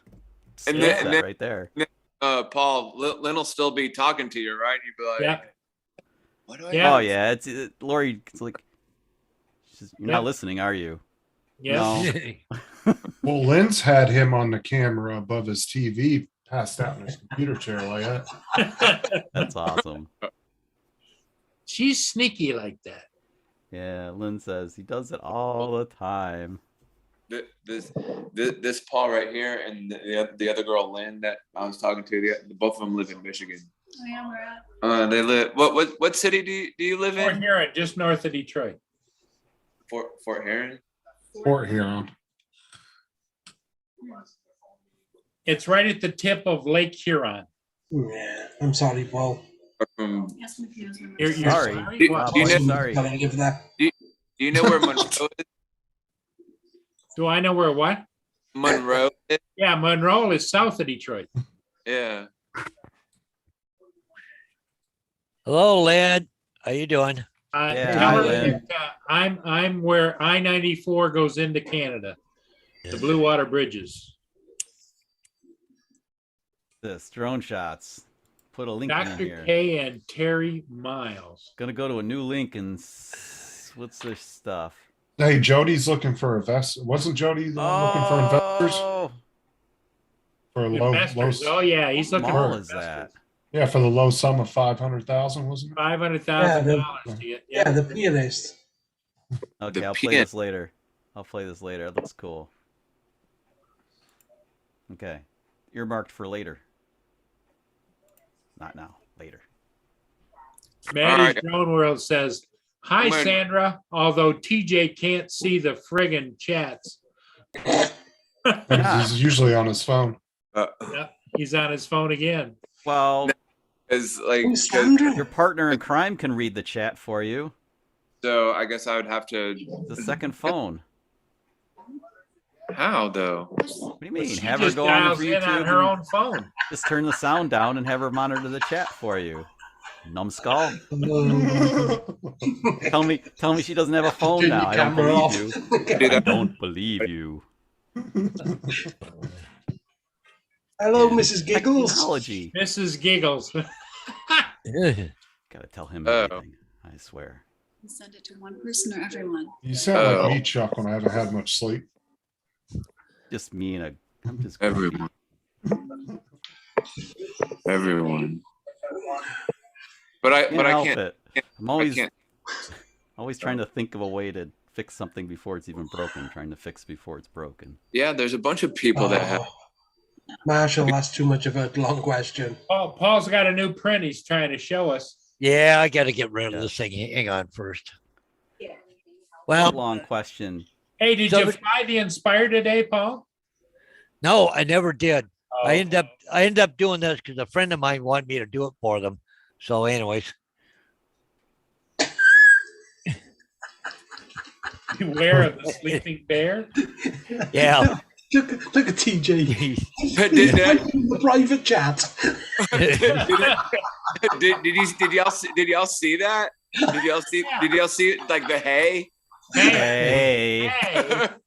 set then- right there. Paul, Lynn will still be talking to you, right? You'd be like, Yeah. what do I Yeah. Oh yeah, Lori. It's like you're Yeah. not listening, are you? Yes. No. Well, Lynn's had him on the camera above his TV, passed out in his computer chair like that. That's awesome. She's sneaky like that. Yeah, Lynn says he does it all the time. This Paul right here and the other girl Lynn that I was talking to, both of them live in Michigan. Oh, yeah, we're at. They live. What city do you live Fort in? Huron, just north of Detroit. Fort Huron. Fort Huron. It's right at the tip of Lake Huron. Yeah, I'm sorry, Paul. From, Yes, Matthews. You're Sorry. Do- do you know- Sorry. Gotta give that. do you know where Monroe is? Do I know where what? Monroe is? Yeah, Monroe is south of Detroit. Yeah. Hello, Lynn. How you doing? Yeah, Tell hi, her Lynn. that, I'm where I-94 goes into Canada, the Blue Water Bridges. This drone shots. Put a link in Dr. here. K and Terry Miles. Gonna go to a new link and what's this stuff? Hey, Jody's looking for invest. Wasn't Jody the one looking for investors Oh, for a low? Investors. Oh yeah, he's what looking mall for is that? Yeah, for the low sum of 500,000, wasn't it? $500,000 to get. Yeah, the pianist. Okay, The I'll play pian- this later. I'll play this later. It looks cool. Okay, earmarked for later. Not now. Later. Maddie's Alright. Drone World says, "Hi Come on. Sandra. Although TJ can't see the friggin' chats, He's usually on his phone. he's on his phone again." Well, Is like, Who's Sandra? your partner in crime can read the chat for you. so I guess I would have to. The second phone. How though? What do you mean? She Have her just go on dials to in on YouTube her and own phone. just turn the sound down and have her monitor the chat for you. Numbskull. Tell me she doesn't have a phone Turn now. your I don't camera believe off. you. I don't believe you. Hello, Mrs. Giggles. Technology. Mrs. Giggles. Gotta tell him Oh. everything. I swear. Send it to one person or everyone. You sound like me, Chuck, when I haven't had much sleep. Just me and I'm just Everyone. Everyone. But I help can't. it. I'm I always can't. always trying to think of a way to fix something before it's even broken. Trying to fix before it's broken. Yeah, there's a bunch of people that have. Marshall, that's too much of a long question. Paul's got a new print he's trying to show us. Yeah, I got to get rid of this thing. Hang on first. Well, Long question. Hey, did So you the- fly the Inspire today, Paul? no, I never did. Oh, I ended up doing this because a friend of mine wanted me to do it for them. So, anyways, Beware of the sleeping bear. yeah. Look at TJ. Did, He's did, typing in the private chat. did y'all see that? Did y'all see like the hay? Hey,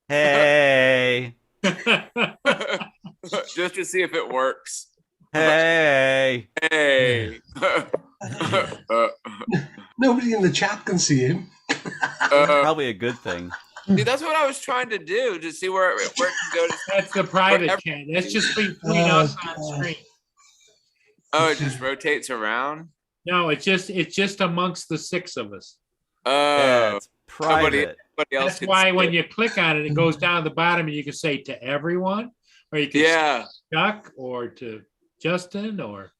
Hey. hey, Just to see if it works. hey. Hey. Nobody in the chat can see him. Probably a good thing. See, that's what I was trying to do to see where it can go to. That's the private Whatever. chat. That's just between Oh, us on God. screen. Oh, it just rotates around. No, it's just amongst the six of us. Yeah, Oh, it's private. somebody else. That's can why see when it. you click on it, it goes down to the bottom and you can say to everyone, or you can say Yeah. Chuck or to Justin or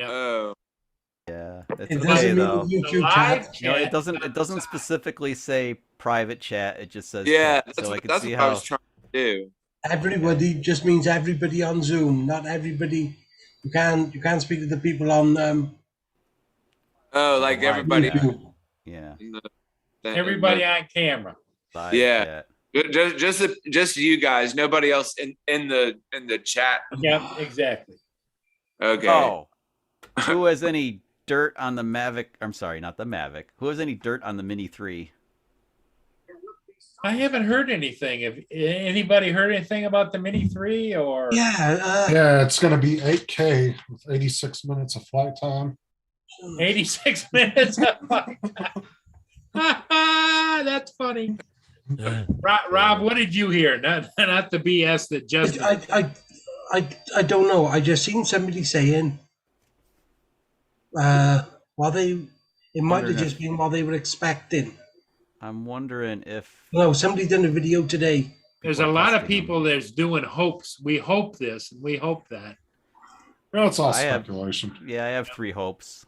Oh. Yeah, it's It okay doesn't though. mean the YouTube live chat. No, chat. it doesn't specifically say private chat. It just says Yeah, chat. that's So I what, can that's see what I how. was trying to do. Everybody just means everybody on Zoom, not everybody. You can't speak to the people on Oh, like Live everybody. chat. YouTube. Yeah, in the- Everybody on camera. live Yeah. chat. just you guys. Nobody else in the chat. Yep, exactly. Okay. Oh, who has any dirt on the Mavic? I'm sorry, not the Mavic. Who has any dirt on the Mini 3? I haven't heard anything. Have anybody heard anything about the Mini 3 or? Yeah, Yeah, it's going to be 8K with 86 minutes of flight time. 86 minutes. That's funny. Rob, what did you hear? Not the BS that Justin. I don't know. I just seen somebody saying, while they, it might have Wondering just if- been while they were expecting. I'm wondering if No, somebody done a video today. There's a people are lot of testing them. people that's doing hopes. We hope this and we hope that. Well, it's all I have- speculation. Yeah, I have 3 hopes.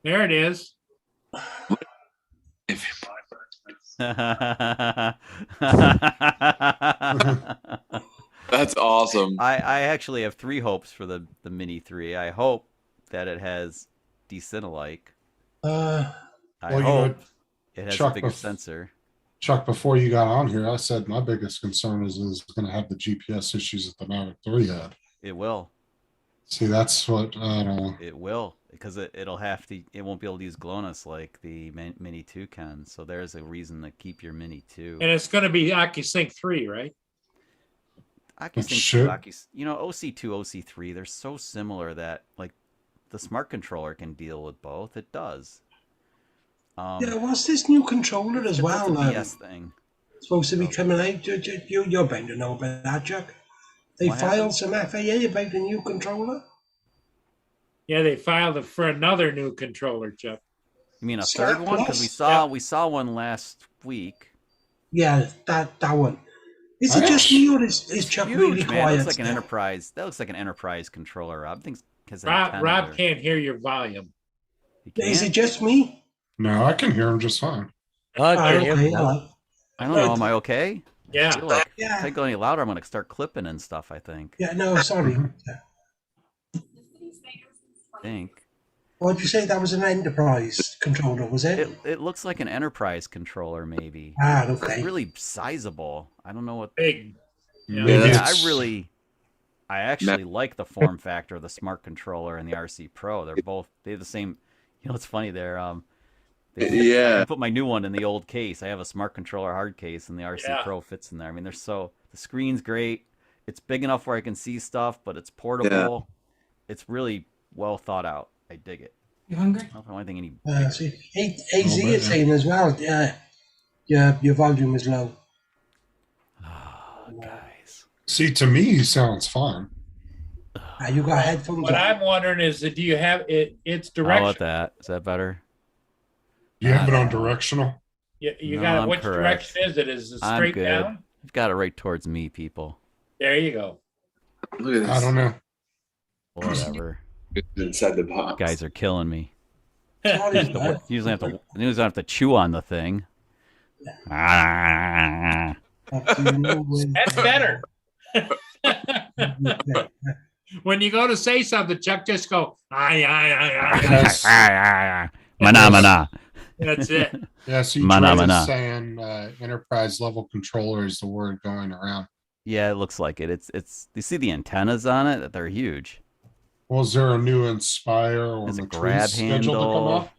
There it is. That's awesome. I actually have 3 hopes for the Mini 3. I hope that it has Decent-alike. Uh, I Well, you know, hope it has a Chuck, bigger bef- sensor. Chuck, before you got on here, I said my biggest concern is going to have the GPS issues that the Mavic 3 had. It will. See, that's what I don't know. It will, because it'll have to. It won't be able to use GLONASS like the Mini 2 can. So there's a reason to keep your Mini 2. And it's going to be OcuSync 3, right? OcuSync should. 2, you know, OC2, OC3, they're so similar that like the smart controller can deal with both. It does. Yeah, what's this new controller as It's well? a BS thing. Supposed to be coming out. You're bound to know about that, Chuck. They What filed happened? some FAA about a new controller. Yeah, they filed it for another new controller, Chuck. You mean a Smart third one? Because Plus? we saw one last week. Yeah, that one. Is it Nice. just me or is It's Chuck huge, really man. It quiet? looks like an still? enterprise. That looks like an enterprise controller. Rob thinks because Rob can't hear your volume. Is it just me? No, I can hear him just fine. I Ah, can hear okay, you. all right. I don't know. Am I okay? I Yeah. feel like Yeah. if I go any louder, I'm gonna start clipping and stuff. I think. Yeah, no, sorry. I think. What'd you say? That was an enterprise controller, was it? It looks like an enterprise controller, maybe. Ah, It's okay. really sizable. I don't know what. Big. Yeah. Maybe Yeah, I it's- actually like the form factor of the smart controller and the RC Pro. They're the same. You know, it's funny. Yeah. I put my new one in the old case. I have a smart controller hard case, and the RC Yeah. Pro fits in there. I mean, the screen's great. It's big enough where I can see stuff, but it's portable. It's really well thought out. I dig it. You hungry? I don't know if anything any. See, AZ bit, is saying as well. Yeah, your volume is low. Guys. See, to me, he sounds fine. You got headphones What on. I'm wondering is, do you have it? It's How direction. about that? Is that better? You have it on directional? You No, got I'm which correct. direction is it? Is it I'm straight good. down? You've got it right towards me, people. There you go. Look at this. I don't know. Whatever. Inside the box. Guys are killing me. Sorry, man. Usually have to chew on the thing. Ah. That's better. When you go to say something, Chuck, just go, aye, aye, aye, aye. Mana mana. That's it. Yeah, see, Mana, Dre is mana. saying enterprise level controller is the word going around. Yeah, it looks like it. It's. You see the antennas on it? They're huge. Well, is there a new Inspire or There's a Matrice grab scheduled to come handle. up?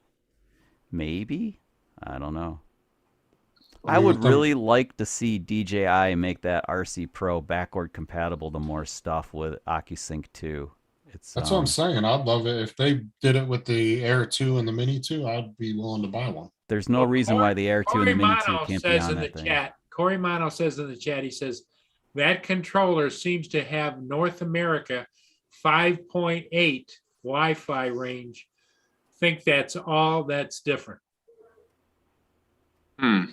Maybe. I don't know. I I mean, would with them- really like to see DJI make that RC Pro backward compatible to more stuff with OcuSync 2. That's what I'm saying. I'd love it if they did it with the Air 2 and the Mini 2. I'd be willing to buy one. There's no reason why the Air 2 Corey and the Mini 2 Mano can't be says on in the that thing. chat, Corey Mano says in the chat, he says, that controller seems to have North America 5.8 Wi-Fi range. Think that's all that's different. Hmm.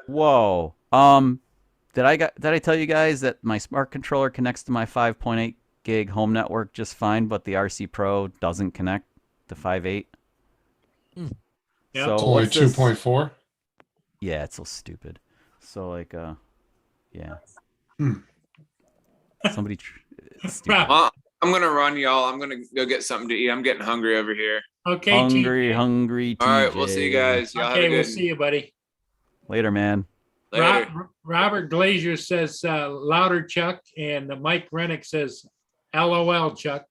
Whoa. Did I tell you guys that my smart controller connects to my 5.8 gig home network just fine, but the RC Pro doesn't connect to 5.8? Yeah. So It's only what's this? 2.4. Yeah, it's so stupid. So like, yeah. Hmm. Somebody. It's stupid. Rob, Well, I'm gonna run, y'all. I'm gonna go get something to eat. I'm getting hungry over here. okay, Hungry, TJ. hungry. All right, we'll see you TJ. guys. Y'all have a Okay, we'll good see you, buddy. Later, man. later. Robert Glazier says louder, Chuck, and Mike Rennick says LOL, Chuck.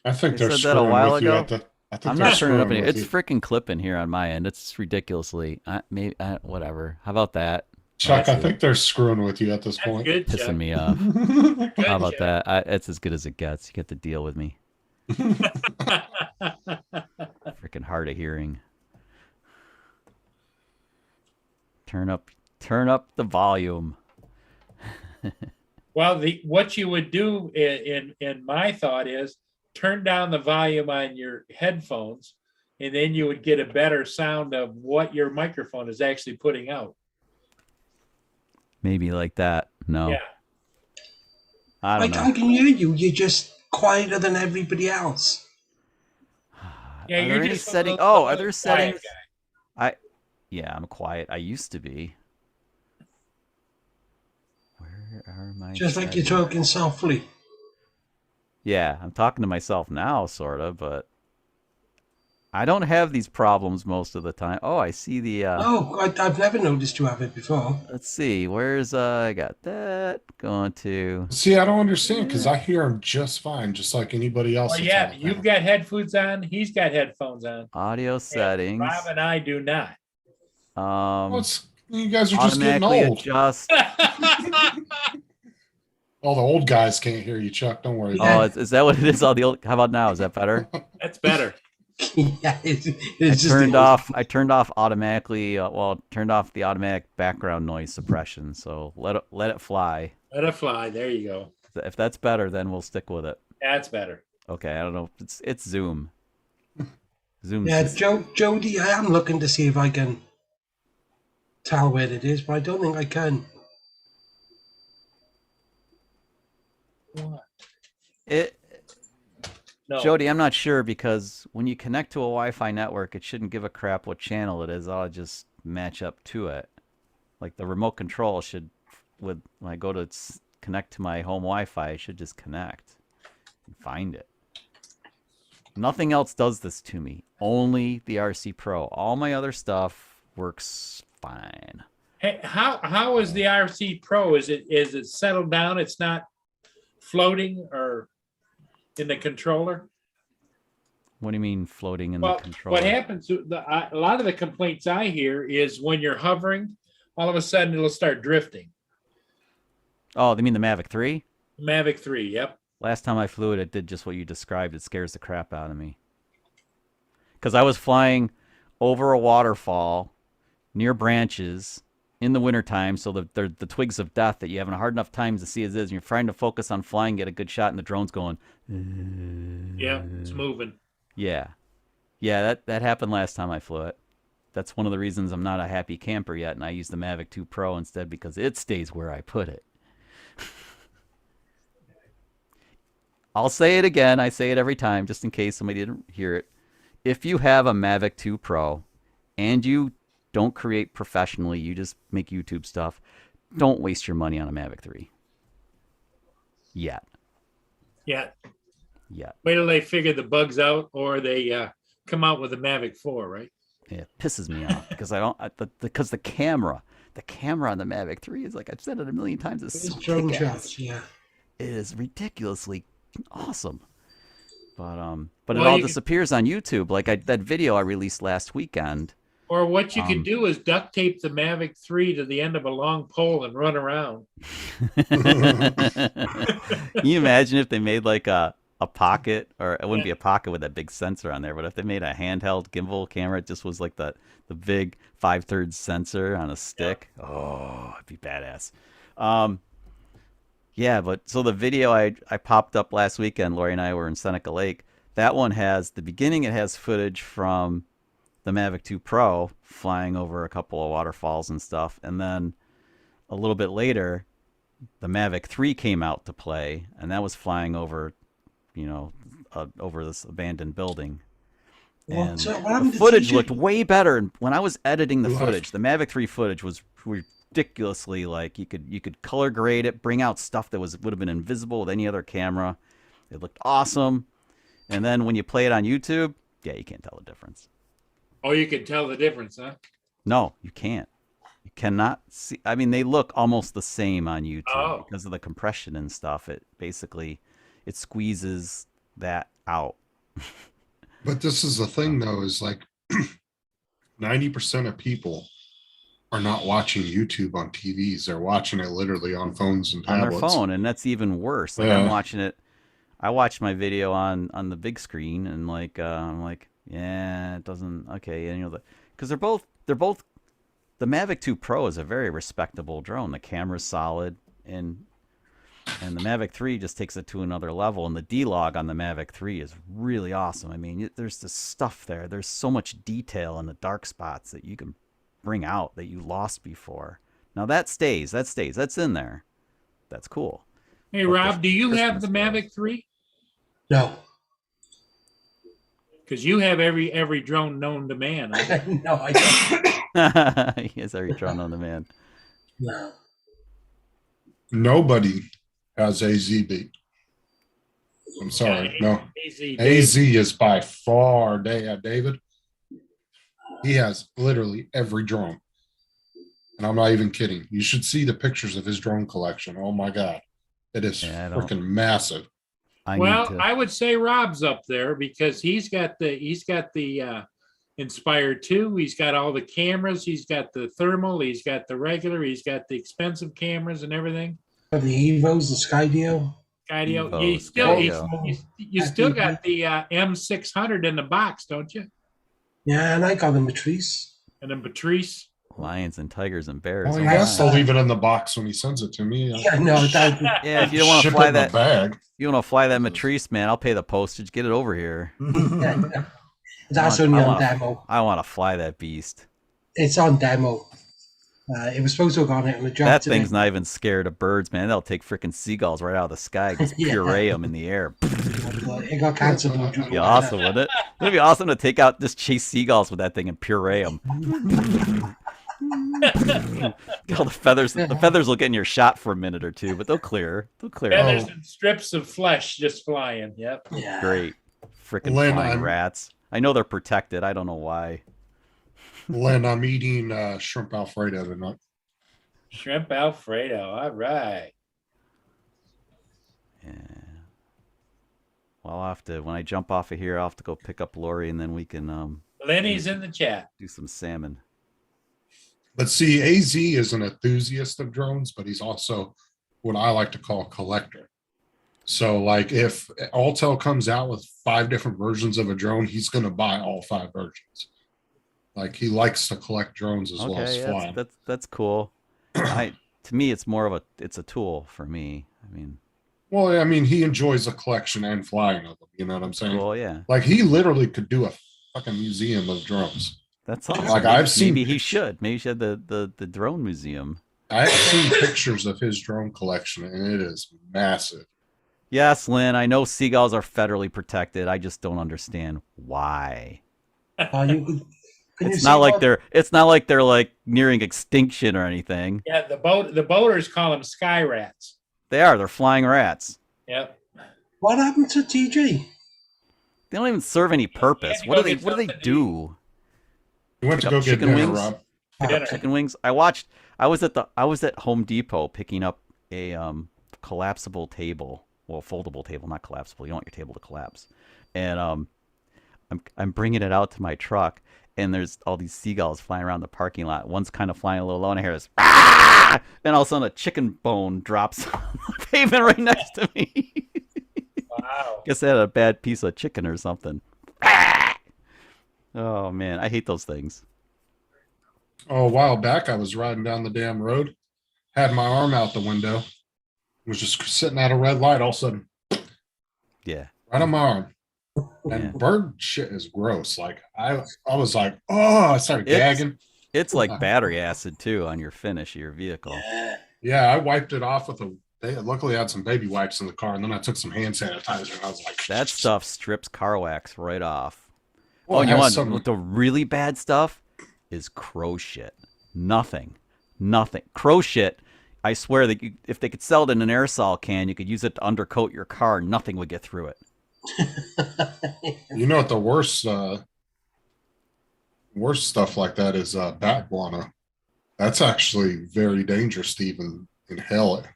I think They they're said that a screwing while with you ago? at the. I think I'm they're not turning it up. screwing It's with you. freaking clipping here on my end. It's ridiculously. Whatever. How about that? Chuck, I That's think they're screwing with you at this That's point. good, Chuck. Pissing me off. Good, How about Chuck. that? It's as good as it gets. You get to deal with me. Freaking hard of hearing. Turn up the volume. Well, what you would do in my thought is turn down the volume on your headphones, and then you would get a better sound of what your microphone is actually putting out. Maybe like that. No. Yeah. I don't I know. can hear you. You're just quieter than everybody else. Yeah, Are you're there any just a settings? little- Oh, a are little there quiet settings? guy. Yeah, I'm quiet. I used to be. Where are my Just like you're settings? talking softly. Yeah, I'm talking to myself now, sort of, but I don't have these problems most of the time. Oh, I see the. Oh, I've never noticed you have it before. Let's see. Where's I got that going to. See, I don't understand because I hear him just fine, just like anybody else. Well, that's yeah, on the you've panel. got headphones on. He's got headphones on. Audio settings. Rob and I do not. Well, You guys are just getting Automatically old. adjust. All the old guys can't hear you, Chuck. Don't worry. Oh, About is that what it is? All the old. How about now? Is that better? That's better. Yeah, it's I just turned the- off. I turned off automatically. Turned off the automatic background noise suppression. So let it fly. Let it fly. There you go. If that's better, then we'll stick with it. That's better. Okay, I don't know. It's Zoom. Zoom. Yeah, Jody, I am looking to see if I can tell where it is, but I don't think I can. It. No. Jody, I'm not sure because when you connect to a Wi-Fi network, it shouldn't give a crap what channel it is. I'll just match up to it. Like the remote control should, when I go to connect to my home Wi-Fi, it should just connect and find it. Nothing else does this to me. Only the RC Pro. All my other stuff works fine. Hey, how is the RC Pro? Is it settled down? It's not floating or in the controller? What do you mean floating in the Well, controller? what happens? A lot of the complaints I hear is when you're hovering, all of a sudden it'll start drifting. Oh, they mean the Mavic 3? Mavic 3. Yep. Last time I flew it, it did just what you described. It scares the crap out of me. Because I was flying over a waterfall near branches in the wintertime, so the twigs of death that you have a hard enough time to see as is, and you're trying to focus on flying, get a good shot, and the drone's going. Yeah, it's moving. Yeah. Yeah, that happened last time I flew it. That's one of the reasons I'm not a happy camper yet, and I use the Mavic 2 Pro instead because it stays where I put it. I'll say it again. I say it every time just in case somebody didn't hear it. If you have a Mavic 2 Pro and you don't create professionally, you just make YouTube stuff, don't waste your money on a Mavic 3. Yet. Yeah. Yet. Wait till they figure the bugs out or they come out with a Mavic 4, right? It pisses me off because because the camera on the Mavic 3 is, like I've said it a million times, it's It's so drone kick-ass. shots, yeah. It is ridiculously awesome. But it Well, all you- disappears on YouTube. Like that video I released last weekend. Or what you can do is duct tape the Mavic 3 to the end of a long pole and run around. Can you imagine if they made like a pocket, or it wouldn't be a pocket with that big sensor on there, but if they made a handheld gimbal camera, it just was like the big 5/3 sensor on a stick. Oh, it'd be badass. Yeah, but so the video I popped up last weekend, Lori and I were in Seneca Lake. That one has the beginning. It has footage from the Mavic 2 Pro flying over a couple of waterfalls and stuff, and then a little bit later, the Mavic 3 came out to play, and that was flying over, over this abandoned building. And So what happened the to footage CG? looked way better. And when I was editing the Who footage, the Mavic 3 footage was ridiculously, like, you could color grade it, bring out stuff that would have been invisible with any other camera. It looked awesome. And then when you play it on YouTube, yeah, you can't tell the difference. Oh, you can tell the difference, huh? No, you can't. You cannot see. I mean, they look almost the same on YouTube Oh. because of the compression and stuff. It squeezes that out. But this is the thing, though, is like 90% of people are not watching YouTube on TVs. They're watching it literally on phones and On tablets. their phone, and that's even worse. Like Yeah. I'm watching it. I watched my video on the big screen, and I'm like, yeah, it doesn't. Okay, and because they're both. The Mavic 2 Pro is a very respectable drone. The camera's solid, and the Mavic 3 just takes it to another level. And the D-Log on the Mavic 3 is really awesome. I mean, there's this stuff there. There's so much detail in the dark spots that you can bring out that you lost before. Now that stays. That's in there. That's cool. Hey, But Rob, the do you have the Christmas Mavic 3? No. Because you have every drone known to man. No, I don't. He has every drone on the man. No. Nobody has AZ beat. I'm sorry. No. Easy, AZ is by far, David. He has literally every drone. And I'm not even kidding. You should see the pictures of his drone collection. Oh my God. It is Yeah, I don't- freaking massive. I Well, need to. I would say Rob's up there because he's got the Inspire 2. He's got all the cameras. He's got the thermal. He's got the regular. He's got the expensive cameras and everything. The Evos, the Skydio. Skydio. Evo, You still, Skydio. you still got the M600 in the box, don't you? Yeah, and I got the Matrice. And then Patrice. Lions and tigers and bears. Well, he oh has to my. leave it in the box when he sends it to me. Yeah, no, that, Yeah, if you don't want to Ship it fly in a that, bag. you want to fly that Matrice, man, I'll pay the postage. Get it over here. that's I only on wanna- demo. I want to fly that beast. It's on demo. It was supposed to have gone out on the job That today. thing's not even scared of birds, man. They'll take freaking seagulls right out of the sky, just Yeah. puree them in the air. It got cancelled. It'd be awesome, wouldn't it? It'd be awesome to take out, just chase seagulls with that thing and puree them. All the feathers will get in your shot for a minute or two, but they'll clear. They'll clear. Feathers Oh. and strips of flesh just flying. Yep. Yeah. Great. Freaking Lynn, flying I'm- rats. I know they're protected. I don't know why. Len, I'm eating shrimp Alfredo tonight. Shrimp Alfredo. All right. Yeah. Well, I'll have to, when I jump off of here, I'll have to go pick up Lori and then we can Lenny's in the chat. do some salmon. But see, AZ is an enthusiast of drones, but he's also what I like to call a collector. So, like, if Alltel comes out with 5 different versions of a drone, he's going to buy all 5 versions. Like, he likes to collect drones as well as Okay, flying. that's cool. To me, it's more of it's a tool for me. I mean, Well, I mean, he enjoys the collection and flying of them. You know what I'm saying? cool, yeah. Like, he literally could do a fucking museum of drones. That's awesome. Like, I've seen Maybe he pictures. should. Maybe he should have the drone museum. I've seen pictures of his drone collection, and it is massive. Yes, Lynn, I know seagulls are federally protected. I just don't understand why. Can you It's see not like what- they're like nearing extinction or anything. Yeah, the boaters call them sky rats. They are. They're flying rats. Yep. What happened to TG? They don't even serve any purpose. to What go do they get What do they something to do? You went to Pick go up get chicken dinner, wings? Rob. Dinner. Chicken wings. I was at Home Depot picking up a collapsible table. Well, foldable table, not collapsible. You don't want your table to collapse. And I'm bringing it out to my truck, and there's all these seagulls flying around the parking lot. One's kind of flying a little low, and I hear this, ah! And all of a sudden a chicken bone drops on the pavement right next to me. Wow. Guess they had a bad piece of chicken or something. Ah! Oh man, I hate those things. Oh, a while back, I was riding down the damn road, had my arm out the window, was just sitting at a red light. All of a sudden, Yeah. right on my arm. And Yeah. bird shit is gross. Like I was like, oh, I started It's- gagging. It's like battery acid too on your finish of your vehicle. Yeah, I wiped it off with luckily I had some baby wipes in the car, and then I took some hand sanitizer, and I was like, That stuff strips car wax right off. Well, Oh, it you has want some- the really bad stuff is crow shit. Nothing. Crow shit. I swear that if they could sell it in an aerosol can, you could use it to undercoat your car. Nothing would get through it. You know what the worst stuff like that is bat guano. That's actually very dangerous to even inhale it,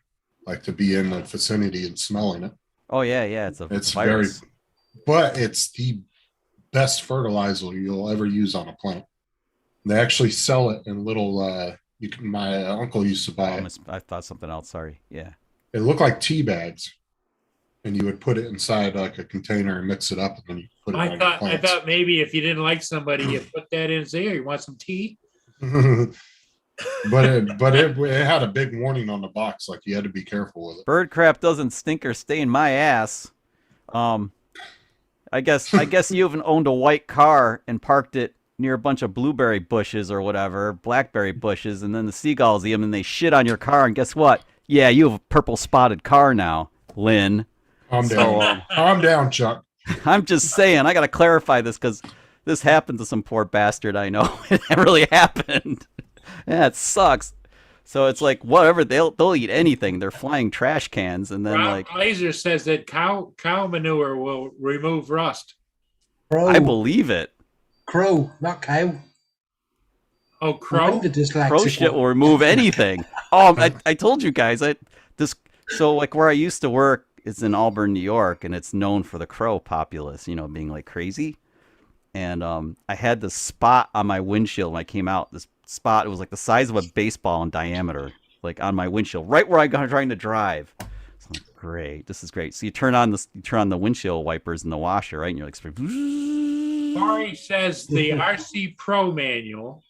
like to be in the vicinity and smelling it. Oh yeah, it's a It's virus. But it's the best fertilizer you'll ever use on a plant. They actually sell it in little. My uncle used to buy it. I thought something else. Sorry. Yeah. It looked like tea bags, and you would put it inside like a container and mix it up, and then you put it on I your thought plants. maybe if you didn't like somebody, you put that in and say, "Hey, you want some tea?" but it had a big warning on the box, like you had to be careful with it. Bird crap doesn't stink or stain my ass. I guess you haven't owned a white car and parked it near a bunch of blueberry bushes or whatever, blackberry bushes, and then the seagulls eat them and they shit on your car. And guess what? Yeah, you have a purple spotted car now, Lynn. Calm So, down. Calm down, Chuck. I'm just saying, I got to clarify this because this happened to some poor bastard I know. It really happened. Yeah, it sucks. So it's like whatever, they'll eat anything. They're flying trash cans, and then Rob like Glazer says that cow manure will remove rust. Crow, I believe it. crow, not cow. Oh, crow. The dyslexic Crow shit one. will remove anything. I told you guys so like where I used to work is in Auburn, New York, and it's known for the crow populace, being like crazy. and I had this spot on my windshield when I came out. This spot, it was like the size of a baseball in diameter, like on my windshield, right where I'm trying to drive. So I'm like, great, this is great. So you turn on the windshield wipers in the washer, right? And you're like, Corey says the RC Pro manual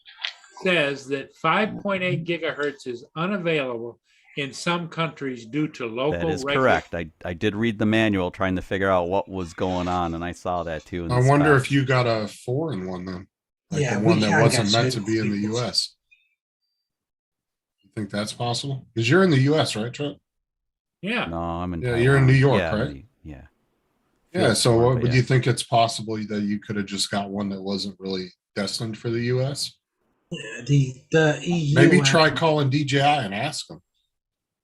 says that 5.8 gigahertz is unavailable in some countries due to local. that is correct. I did read the manual trying to figure out what was going on, and I saw that too. In I the wonder specs. if you got a foreign one then, like Yeah, the we one that can wasn't get meant to certain be in the speakers. US. You think that's possible? Because you're in the US, right, Trent? Yeah. No, I'm in. Yeah, you're in New Taiwan. York, Yeah, right? Yeah. Yeah. Feels So, warm, but would yeah. you think it's possible that you could have just got one that wasn't really destined for the US? The EU. Maybe try calling DJI and ask them.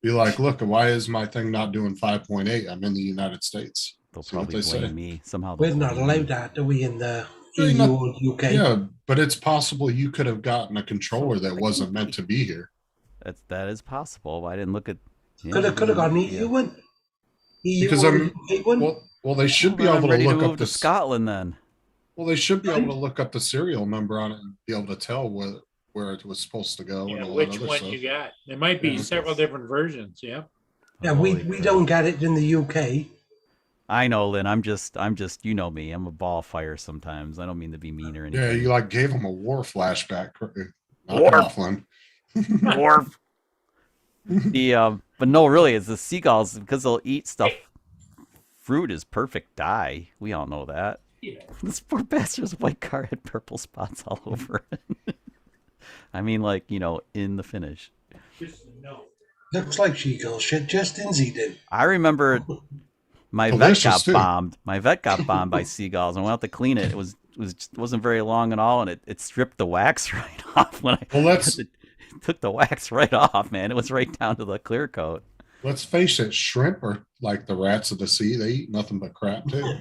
Be like, look, why is my thing not doing 5.8? I'm in the United States. They'll See what probably they blame say. me somehow. We're they'll not blame me. allowed that, are we, in the Really EU not- or UK? Yeah, but it's possible you could have gotten a controller So, that like, wasn't meant to be here. That is possible. I didn't look at. Yeah, Could have got an yeah. EU one. EU Because or I'm UK one. well, they should be Well, then able I'm to ready look to up move to the Scotland then. Well, they should be able to look up the serial number on it and be able to tell where it was supposed to go and all Which that other one stuff. you got? There might be Yeah. several different versions. Yeah. Yeah, we Holy crap. don't get it in the UK. I know, Lynn. I'm just. You know me. I'm a ball fire sometimes. I don't mean to be mean or anything. Yeah, you like gave him a war flashback. Knock War. it off, Lynn. Dwarf. But no, really, it's the seagulls because they'll eat stuff. Fruit is perfect dye. We all know that. Yeah. This poor bastard's white car had purple spots all over it. I mean, like, in the finish. Just no. Looks like she goes shit. Justin's eating. I remember my vet Delicious, got too. bombed. My vet got bombed by seagulls, and I went out to clean it. Wasn't very long at all, and it stripped the wax right off when I. Well, let's it took the wax right off, man. It was right down to the clear coat. let's face it. Shrimp are like the rats of the sea. They eat nothing but crap too.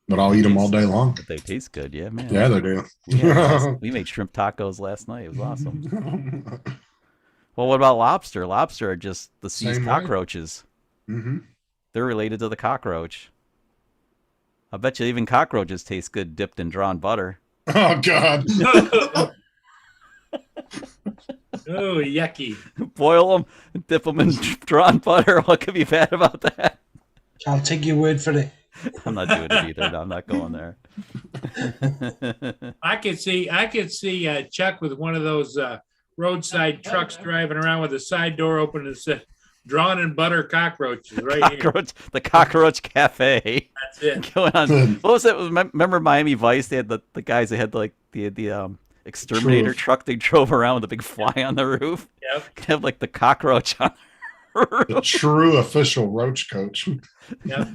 But I'll eat them all day long. But they taste good, yeah, man. Yeah, they do. We made shrimp tacos last night. It was awesome. Well, what about lobster? Lobster are just the sea's Same way. cockroaches. hmm They're related to the cockroach. I bet you even cockroaches taste good dipped in drawn butter. Oh God. Oh, yucky. Boil them, dip them in drawn butter. What could be bad about that? I'll take your word for it. I'm not doing it either. No, I'm not going there. I could see Chuck with one of those roadside trucks driving around with the side door open and said, "Drawn in butter cockroaches," right here. The cockroach cafe. That's it. Going on. What was it? Remember Miami Vice? They had the guys that had like the exterminator Truth. truck they drove around with a big fly on the roof. Yep. Could have like the cockroach on the The roof. true official roach coach. Yep.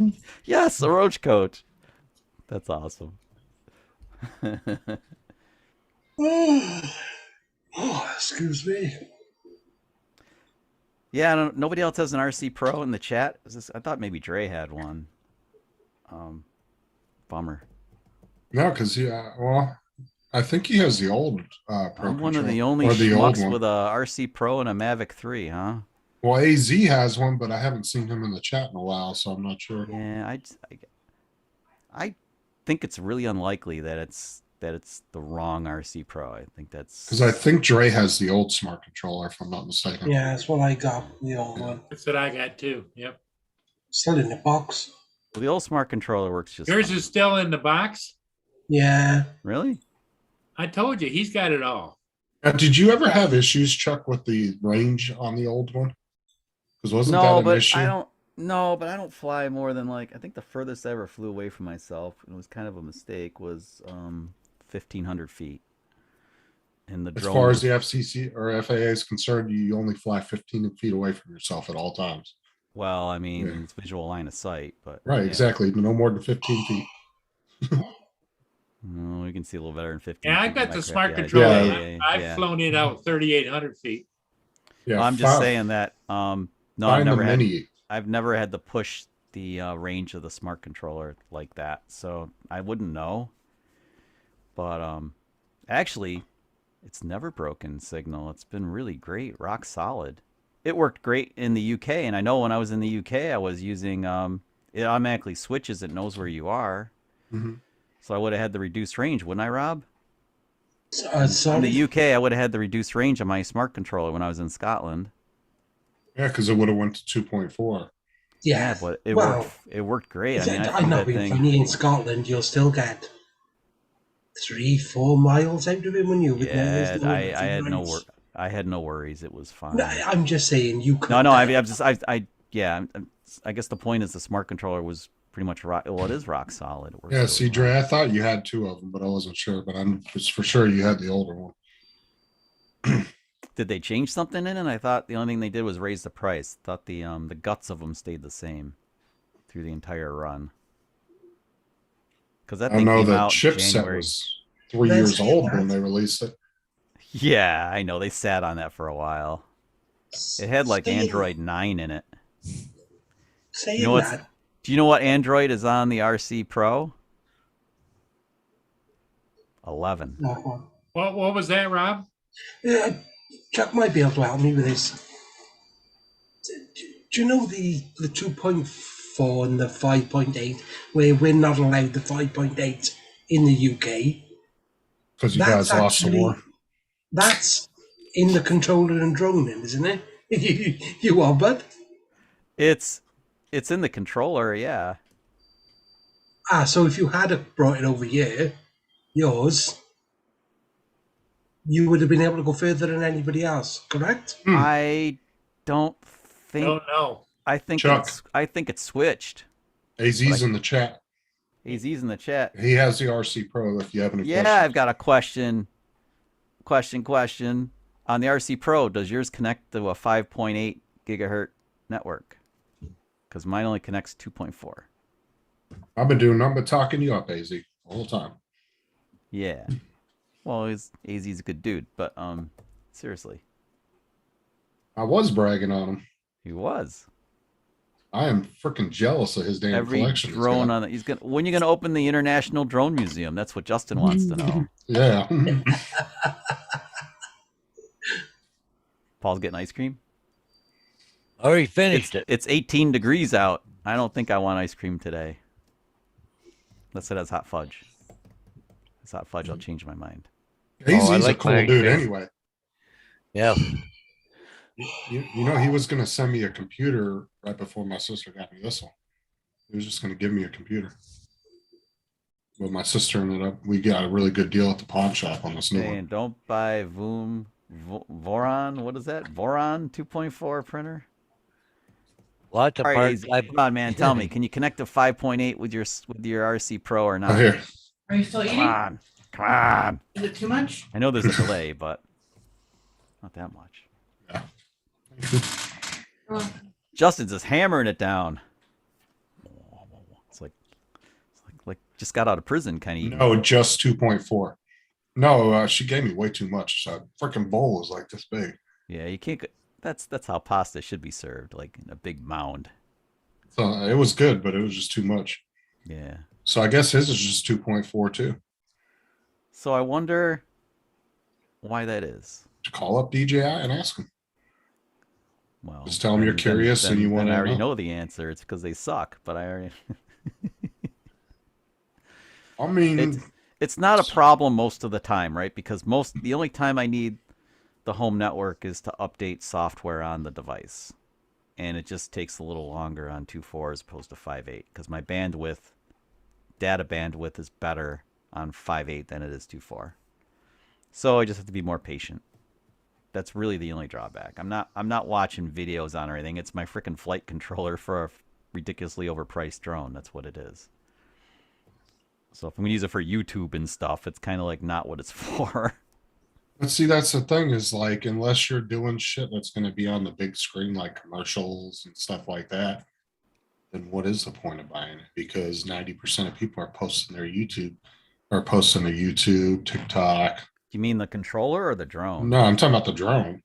Yes, the roach coach. That's awesome. Oh, excuse me. Yeah, nobody else has an RC Pro in the chat. I thought maybe Dre had one. Bummer. No, because well, I think he has the old Pro I'm one of Control, the only or the old schmucks one. with a RC Pro and a Mavic 3, huh? Well, AZ has one, but I haven't seen him in the chat in a while, so I'm not sure. Yeah, I think it's really unlikely that it's the wrong RC Pro. I think that's Because I think Dre has the old smart controller, if I'm not mistaken. Yeah, that's what I got. The old one. That's what I got too. Yep. Still in the box. well, the old smart controller works just Yours fine. is still in the box. Yeah. Really? I told you he's got it all. Now, did you ever have issues, Chuck, with the range on the old one? Because wasn't that No, an but issue? I don't. No, but I don't fly more than I think the furthest I ever flew away from myself, and it was kind of a mistake, was 1,500 feet. And the As drone far was- as the FCC or FAA is concerned, you only fly 15 feet away from yourself at all times. well, I mean, Yeah. it's visual line of sight, but Right, yeah. exactly. No more than 15 feet. No, we can see a little better than 15. Yeah, feet I've got with the my smart crap. controller. Yeah, I've flown it out 3,800 feet. Yeah, I'm just fi- saying that. No, Find the mini. I've never had to push the range of the smart controller like that, so I wouldn't know. But actually, it's never broken signal. It's been really great, rock solid. It worked great in the UK, and I know when I was in the UK, I was using it automatically switches. It knows where you are. Mhm. So I would have had the reduced range, wouldn't I, Rob? So, In the UK, I would have had the reduced range on my smart controller when I was in Scotland. Yeah, because it would have went to 2.4. yeah, but it well, worked. It worked great. I mean, I I'm think not that being thing. funny. In Scotland, you'll still get 3-4 miles out of it when you. with Yeah, no I had no rights. I had no worries. It was fine. No, I'm just saying you could. No, I'm just I guess the point is the smart controller was pretty much rock. Well, it is rock solid. It works Yeah, really see, well. Dre, I thought you had 2 of them, but I wasn't sure. But I'm just for sure you had the older one. Did they change something in it? I thought the only thing they did was raise the price. Thought the guts of them stayed the same through the entire run. Because that I thing know came the out in chipset January. was 3 Let's years say old that. when they released it. Yeah, I know they sat on that for a while. It had like Saying- Android 9 in it. Saying You know what's- that, Do you know what Android is on the RC Pro? 11. no, What was that, Rob? Chuck might be able to help me with this. Do you know the 2.4 and the 5.8, where we're not allowed the 5.8 in the UK? Because you That's guys lost the actually- war. That's in the controller and drone, then, isn't it? You are, bud. It's in the controller, yeah. So if you had brought it over here, yours, you would have been able to go further than anybody else, correct? I don't think. Don't know. I think Chuck. it's switched. AZ's in the chat. AZ's in the chat. He has the RC Pro if you have any Yeah, questions. I've got a question. Question. On the RC Pro, does yours connect to a 5.8 gigahertz network? Because mine only connects 2.4. I've been doing nothing but talking you up, AZ, all the time. Yeah. Well, AZ's a good dude, but seriously, I was bragging on him. he was. I am freaking jealous of his damn Every collection. he's drone got. on it. When are you gonna open the International Drone Museum? That's what Justin wants to know. Yeah. Paul's getting ice cream. Already finished it. It's 18 degrees out. I don't think I want ice cream today. Unless it has hot fudge. If it's hot fudge, I'll change my mind. AZ's I a like cool my dude experience. anyway. Yeah. You know, he was going to send me a computer right before my sister got me this one. He was just going to give me a computer. But my sister ended up, we got a really good deal at the pawn shop on this new Saying one. don't buy Voron. What is that? Voron 2.4 printer. Lots of All right, parts. AZ, come on, man. Tell me, can you connect to 5.8 with your RC Pro or not? Oh, here. Are you still Come eating? on. Come on. Is it too much? I know there's a delay, but not that much. Well, Justin's just hammering it down. It's like just got out of prison kind of eating. No, just 2.4. No, she gave me way too much. So freaking bowl is like this big. Yeah, you can't. That's how pasta should be served, like in a big mound. So it was good, but it was just too much. Yeah. So I guess his is just 2.4 too. So I wonder why that is. Call up DJI and ask him. Well, Just tell 'em you're curious and you wanna I already know. know the answer. It's because they suck. But I already. I mean, It's not a problem most of the time, right? Because the only time I need the home network is to update software on the device. And it just takes a little longer on 2.4 as opposed to 5.8 because my data bandwidth is better on 5.8 than it is 2.4. So I just have to be more patient. That's really the only drawback. I'm not watching videos on or anything. It's my freaking flight controller for a ridiculously overpriced drone. That's what it is. So if I'm gonna use it for YouTube and stuff, it's kind of like not what it's for. but see, that's the thing is like, unless you're doing shit that's going to be on the big screen, like commercials and stuff like that, then what is the point of buying it? Because 90% of people are posting their YouTube or posting to YouTube, TikTok. You mean the controller or the drone? No, I'm talking about the drone.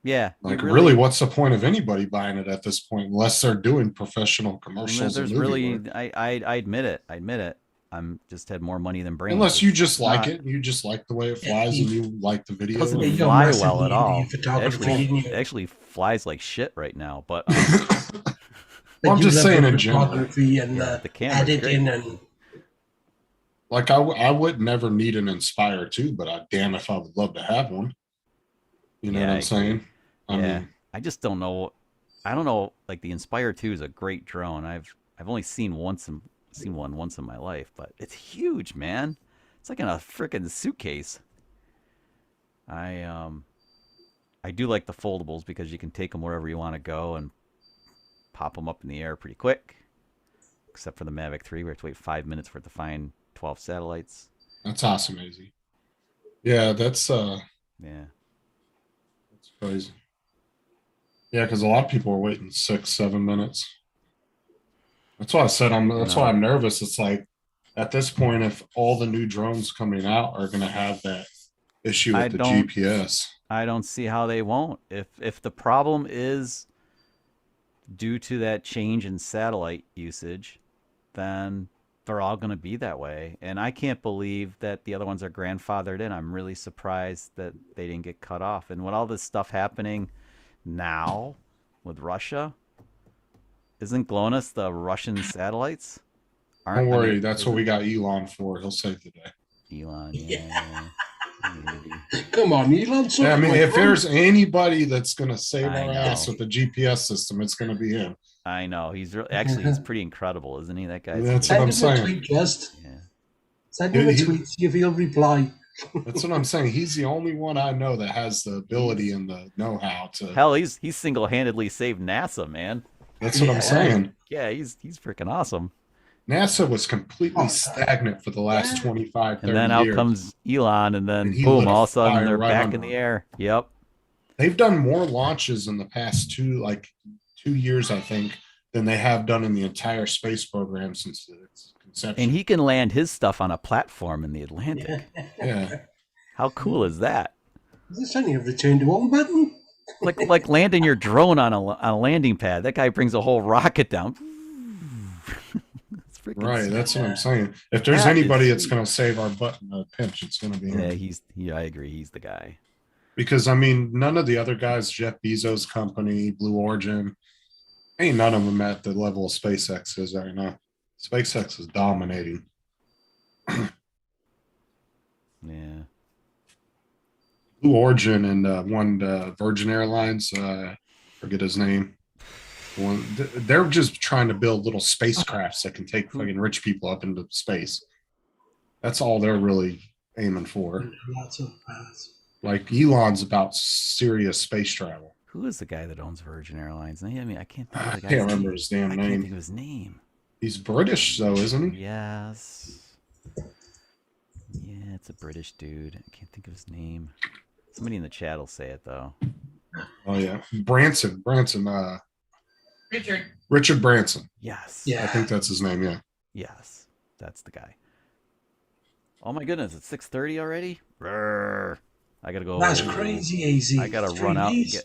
Yeah. you Like, really, what's the point of anybody buying it at this point, unless they're doing professional commercials? There's and movie really, work? I admit it. I'm just had more money than brains. Unless you It's just like not- it, and you just like the way it flies, and you like the video. doesn't Yeah, you're fly massively well at into all. your It photography, actually, and you- it actually flies like shit right now. But Well, I'm you just love saying the in general. photography and Yeah, the the camera's editing great. and Like I would never need an Inspire 2, but I damn if I would love to have one. You know Yeah, what I I'm agree. saying? I Yeah, mean, I just don't know. I don't know. Like the Inspire 2 is a great drone. I've only seen one once in my life, but it's huge, man. It's like in a freaking suitcase. I I do like the foldables because you can take them wherever you want to go and pop them up in the air pretty quick. Except for the Mavic 3, where it's wait 5 minutes for it to find 12 satellites. that's awesome, Easy. Yeah, Yeah. that's crazy. Yeah, because a lot of people are waiting 6, 7 minutes. That's why I said that's why No. I'm nervous. It's like at this point, if all the new drones coming out are gonna have that issue I with the don't GPS. I don't see how they won't. If the problem is due to that change in satellite usage, then they're all going to be that way. And I can't believe that the other ones are grandfathered in. I'm really surprised that they didn't get cut off. And with all this stuff happening now with Russia, isn't GLONASS the Russian satellites? Don't I worry, mean, that's what we got Elon for. He'll save the day. Elon, yeah. Maybe. Come on, Elon. Yeah, I mean, if there's anybody that's gonna save I our ass know. with the GPS system, it's gonna be him. I know. Actually, he's pretty incredible, isn't he? That guy's That's what I'm Send him a saying. tweet, just yeah. send him a He- tweet, see if he'll reply. That's what I'm saying. He's the only one I know that has the ability and the know-how to. Hell, he's single-handedly saved NASA, man. That's what I'm Yeah. saying. Yeah, he's freaking awesome. NASA was completely Oh, stagnant for the last yeah. 25, 30 And then out years. comes Elon, and then And he boom, lit a all of a sudden fire they're right back under in the him. air. Yep. They've done more launches in the past 2 years, I think, than they have done in the entire space program since its conception. And he can land his stuff on a platform in the Atlantic. Yeah. How cool is that? Is this only a return to home button? Like landing your drone on a landing pad. That guy brings a whole rocket down. It's freaking Right, sick. that's what I'm saying. If there's That is anybody that's sweet. going to save our butt in a pinch, it's going to be him. Yeah, I agree. He's the guy. Because I mean, none of the other guys, Jeff Bezos' company, Blue Origin, ain't none of them at the level of SpaceX is right now. SpaceX is dominating. Yeah. Blue Origin and Virgin Airlines, forget his name. They're just trying to build little spacecrafts that can take fucking rich people up into space. That's all they're really aiming for. Lots of Like Elon's about serious space travel. Who is the guy that owns Virgin Airlines? I mean, I can't think of I the guy's can't remember name. his damn I can't name. think of his name. He's British, though, isn't he? Yes. Yeah, it's a British dude. I can't think of his name. Somebody in the chat will say it though. Oh yeah, Branson. Richard Branson. Yes. Yeah. I think that's his name. Yeah. Yes. That's the guy. Oh my goodness, it's 6:30 already? Brrr. I gotta go. That's crazy easy. I gotta It's run 3 out and days. get.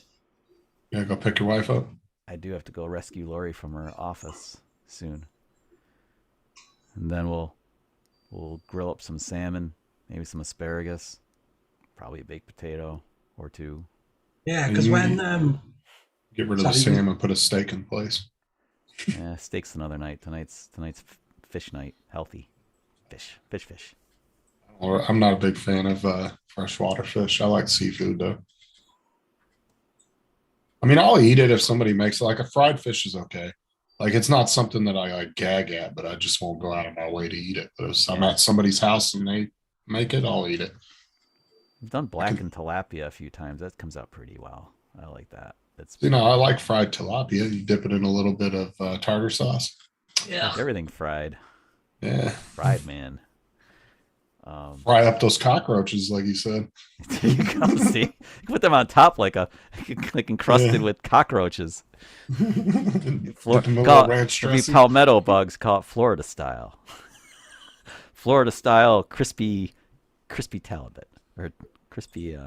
Yeah, go pick your wife up. I do have to go rescue Lori from her office soon. And then we'll grill up some salmon, maybe some asparagus, probably a baked potato or two. Yeah, because when Get rid of the Sorry. salmon, put a steak in place. Yeah, steak's another night. Tonight's fish night. Healthy. Fish. Or I'm not a big fan of freshwater fish. I like seafood though. I mean, I'll eat it if somebody makes it. Like a fried fish is okay. Like it's not something that I like gag at, but I just won't go out of my way to eat it. But if I'm at somebody's house and they make it, I'll eat it. I've done blackened tilapia a few times. That comes out pretty well. I like that. It's You know, I like fried tilapia. You dip it in a little bit of tartar sauce. like everything fried. Yeah. Fried, man. Fry up those cockroaches, like you said. There you go. See, you put them on top like encrusted Yeah. with cockroaches. Dip them in a little ranch It'd be dressing. palmetto bugs. Call it Florida style. Florida style crispy halibut or crispy.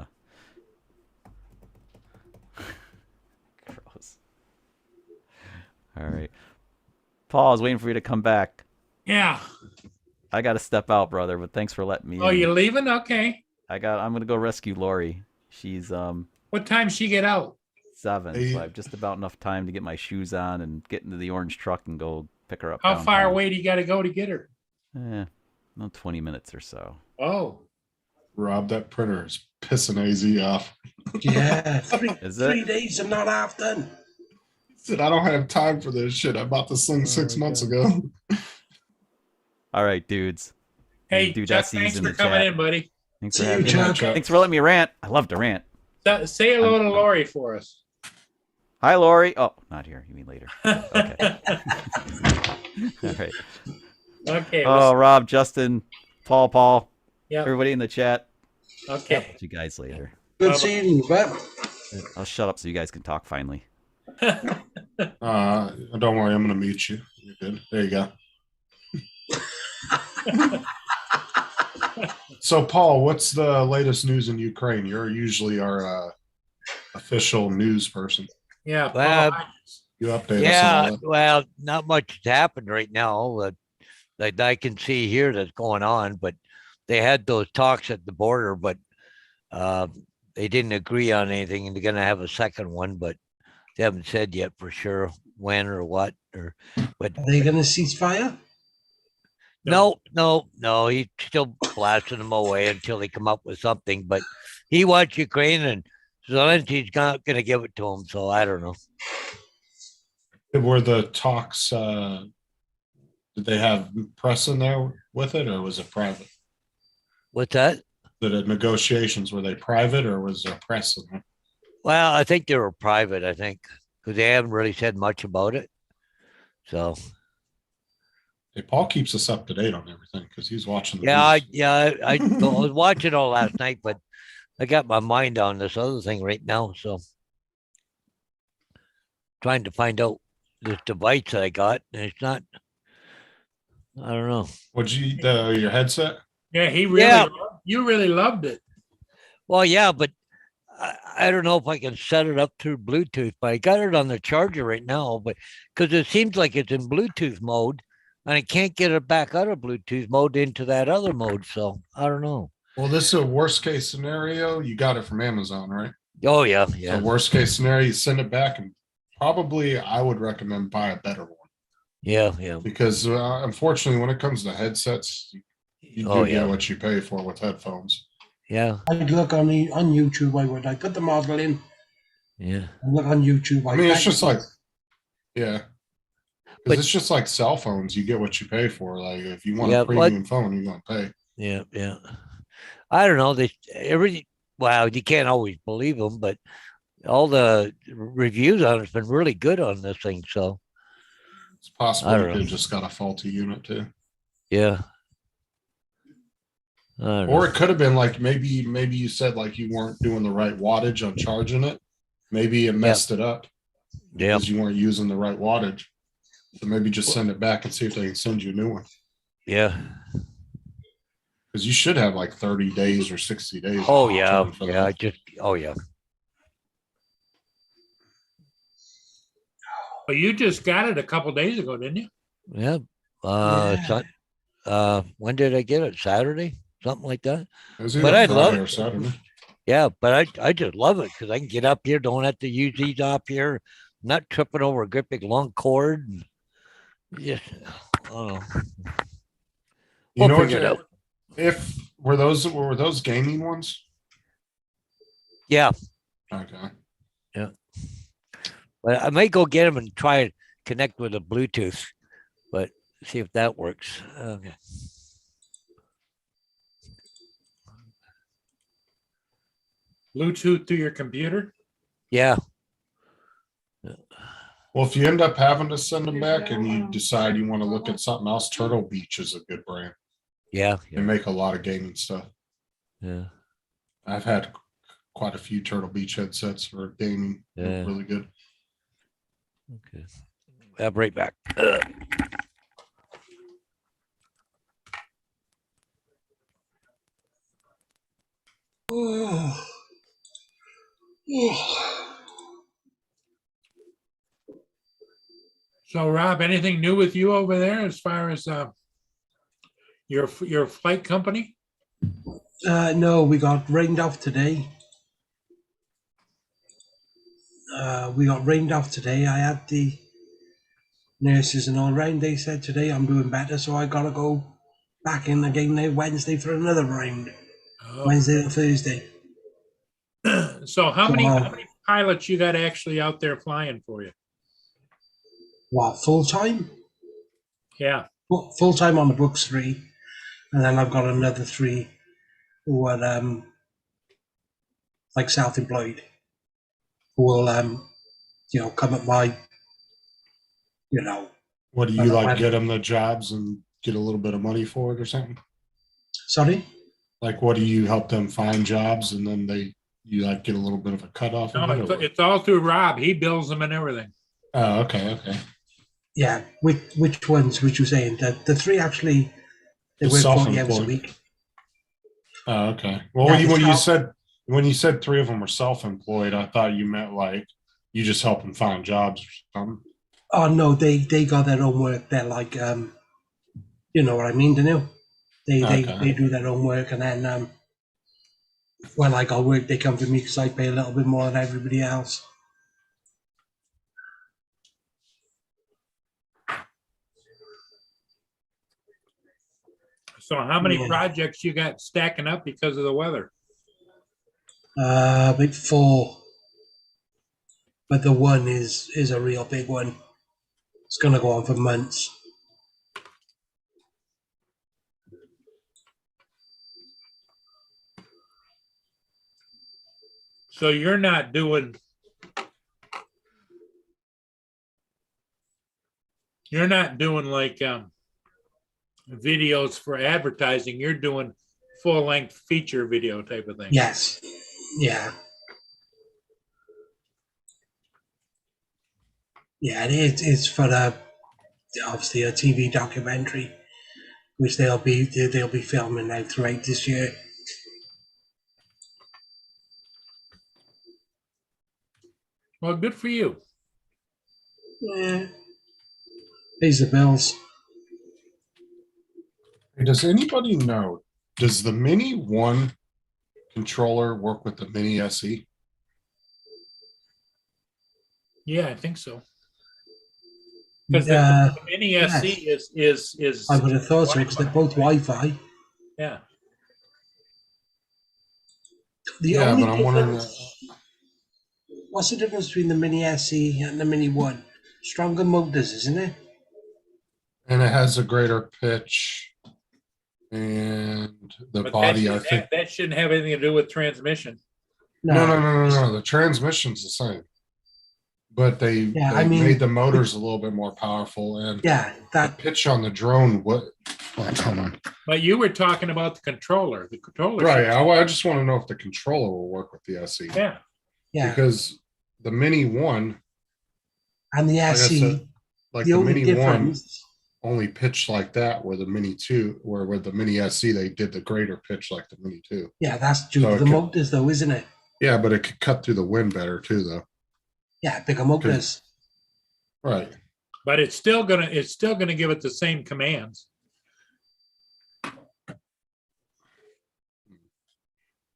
Gross. All right, Paul, I was waiting for you to come back. Yeah. I got to step out, brother, but thanks for letting me. Oh, in. you leaving? Okay. I'm gonna go rescue Lori. She's What time she get out? 7, Hey. so I have just about enough time to get my shoes on and get into the orange truck and go pick her up. How far downtown. away do you got to go to get her? No, 20 minutes or so. Oh, Rob, that printer is pissing AZ off. Yeah, Is 3 it? days and not half done. Said I don't have time for this shit. I bought this thing 6 months ago. All right, dudes. hey, Dude, Chuck, that's thanks easy in for the coming chat. in, buddy. Thanks See for you, having me. Chuck. Thanks for letting me rant. I love to rant. Say hello to Lori for us. Hi, Lori. Oh, not here. You mean later. Okay. All right. Okay. Oh, Rob, Justin, Paul, yeah. everybody in the chat. Okay. See you guys later. Good seeing you, but I'll shut up so you guys can talk finally. Don't worry, I'm gonna mute you. You're good. There you go. So, Paul, what's the latest news in Ukraine? You're usually our official news person. Yeah. Well, Paul, You update us Yeah, on all that. well, not much has happened right now that I can see here that's going on, but they had those talks at the border, but they didn't agree on anything, and they're gonna have a second one, but they haven't said yet for sure when or what but are they going to cease fire? no, he's still blasting them away until they come up with something. But he wants Ukraine, and Zelensky's not gonna give it to him, so I don't know. Were the talks? Did they have press in there with it, or was it private? What's that? The negotiations, were they private, or was there press in there? Well, I think they were private, because they haven't really said much about it. So Hey, Paul keeps us up to date on everything because he's watching the I news. was watching all last night, but I got my mind on this other thing right now. So trying to find out this device that I got, and it's not. I don't know. Would you your headset? Yeah, he really. Yeah. You really loved it. Well, yeah, but I don't know if I can set it up through Bluetooth. But I got it on the charger right now, but because it seems like it's in Bluetooth mode, and I can't get it back out of Bluetooth mode into that other mode. So I don't know. Well, this is a worst case scenario. You got it from Amazon, right? Oh yeah, So yeah, worst case scenario, you send it back, and probably I would recommend buy a better one yeah. because unfortunately, when it comes to headsets, you do Oh, yeah. get what you pay for with headphones. Yeah, I'd look on YouTube. I would. I put the model in yeah. and look on YouTube. I mean, it's just like, yeah. But- Because it's just like cell phones. You get what you pay for. Like if you want Yeah, a premium phone, you're going to pay. Yeah. I don't know. Well, you can't always believe them, but all the reviews on it's been really good on this thing. So It's possible I you don't could know. have just got a faulty unit too. yeah. I don't Or know. it could have been like maybe you said like you weren't doing the right wattage on charging it. Maybe it messed it up Yeah. because you weren't using the right wattage. So maybe just send it back and see if they can send you a new one. Yeah. Because you should have like 30 days or 60 days. Oh to yeah. return for Yeah. that. Oh yeah. But you just got it a couple days ago, didn't you? Yeah. Yeah. When did I get it? Saturday? Something like that. It was But either I'd love Friday it. or Saturday. Yeah, but I just love it because I can get up here, don't have to use these up here, not tripping over a great big long cord. And just, oh, You we'll know figure what? it out. Were those gaming ones? Yeah, Okay. but I might go get them and try and connect with a Bluetooth, but see if that works. Okay. Bluetooth to your computer. Yeah, Well, if you end up having to send them back and you decide you want to look at something else, Turtle Beach is a good brand. yeah, They make a lot of gaming stuff. yeah. I've had quite a few Turtle Beach headsets for gaming. They're Yeah. really good. Okay. I'll be right back. So, Rob, anything new with you over there as far as your flight company? No, we got rained off today. I had the nurses and all round. They said today I'm doing better, so I gotta go back in again there Wednesday for another round. Oh. Wednesday and Thursday. So how many Wow. pilots you got actually out there flying for you? What, full time? Yeah. Full time on the books 3, and then I've got another 3 who are like self-employed, who will come at my What do you like? when- Get them the jobs and get a little bit of money for it or something? sorry. Like, what do you help them find jobs and then you like get a little bit of a cut off? No, of it, or what? it's all through Rob. He bills them and everything. Oh, okay. Yeah, which ones? Which you saying? The 3 actually they The work 40 hours a self-employed. week. Oh, okay. Well, Yeah, when you said 3 of them were self-employed, I thought you meant like you just help them find jobs or something. Oh no, they got their own work. They're like you know what I mean, don't you? They Okay. do their own work, and then when I got work, they come to me because I pay a little bit more than everybody else. So how many Yeah. projects you got stacking up because of the weather? About 4, but the one is a real big one. It's gonna go on for months. So you're not doing like videos for advertising. You're doing full length feature video type of thing. Yes, yeah, yeah. It's for obviously a TV documentary, which they'll be filming now throughout this year. Well, good for you. Yeah, pays the bills. Does anybody know? Does the Mini 1 controller work with the Mini SE? Yeah, I think so. Because Uh, the Mini SE is I would have thought so because they're both Wi-Fi. yeah. The Yeah, only but I'm wondering. difference. What's the difference between the Mini SE and the Mini 1? Stronger motors, isn't it? And it has a greater pitch, and the But body. I think. that shouldn't have anything to do with transmission. No. The transmission's the same, but they I mean- made the motors a little bit more powerful, and Yeah, the that pitch on the drone. Hold on. But you were talking about the controller. The controller. Right. should- I just want to know if the controller will work with the SE, Yeah. yeah, because the Mini 1, and the I SE. said, like the the only Mini 1 difference. only pitched like that, where the Mini 2, where with the Mini SE they did the greater pitch like the Mini 2. Yeah, that's due So to it the could- motors, though, isn't it? Yeah, but it could cut through the wind better too, though. Yeah, bigger motors. Right. But it's still gonna give it the same commands.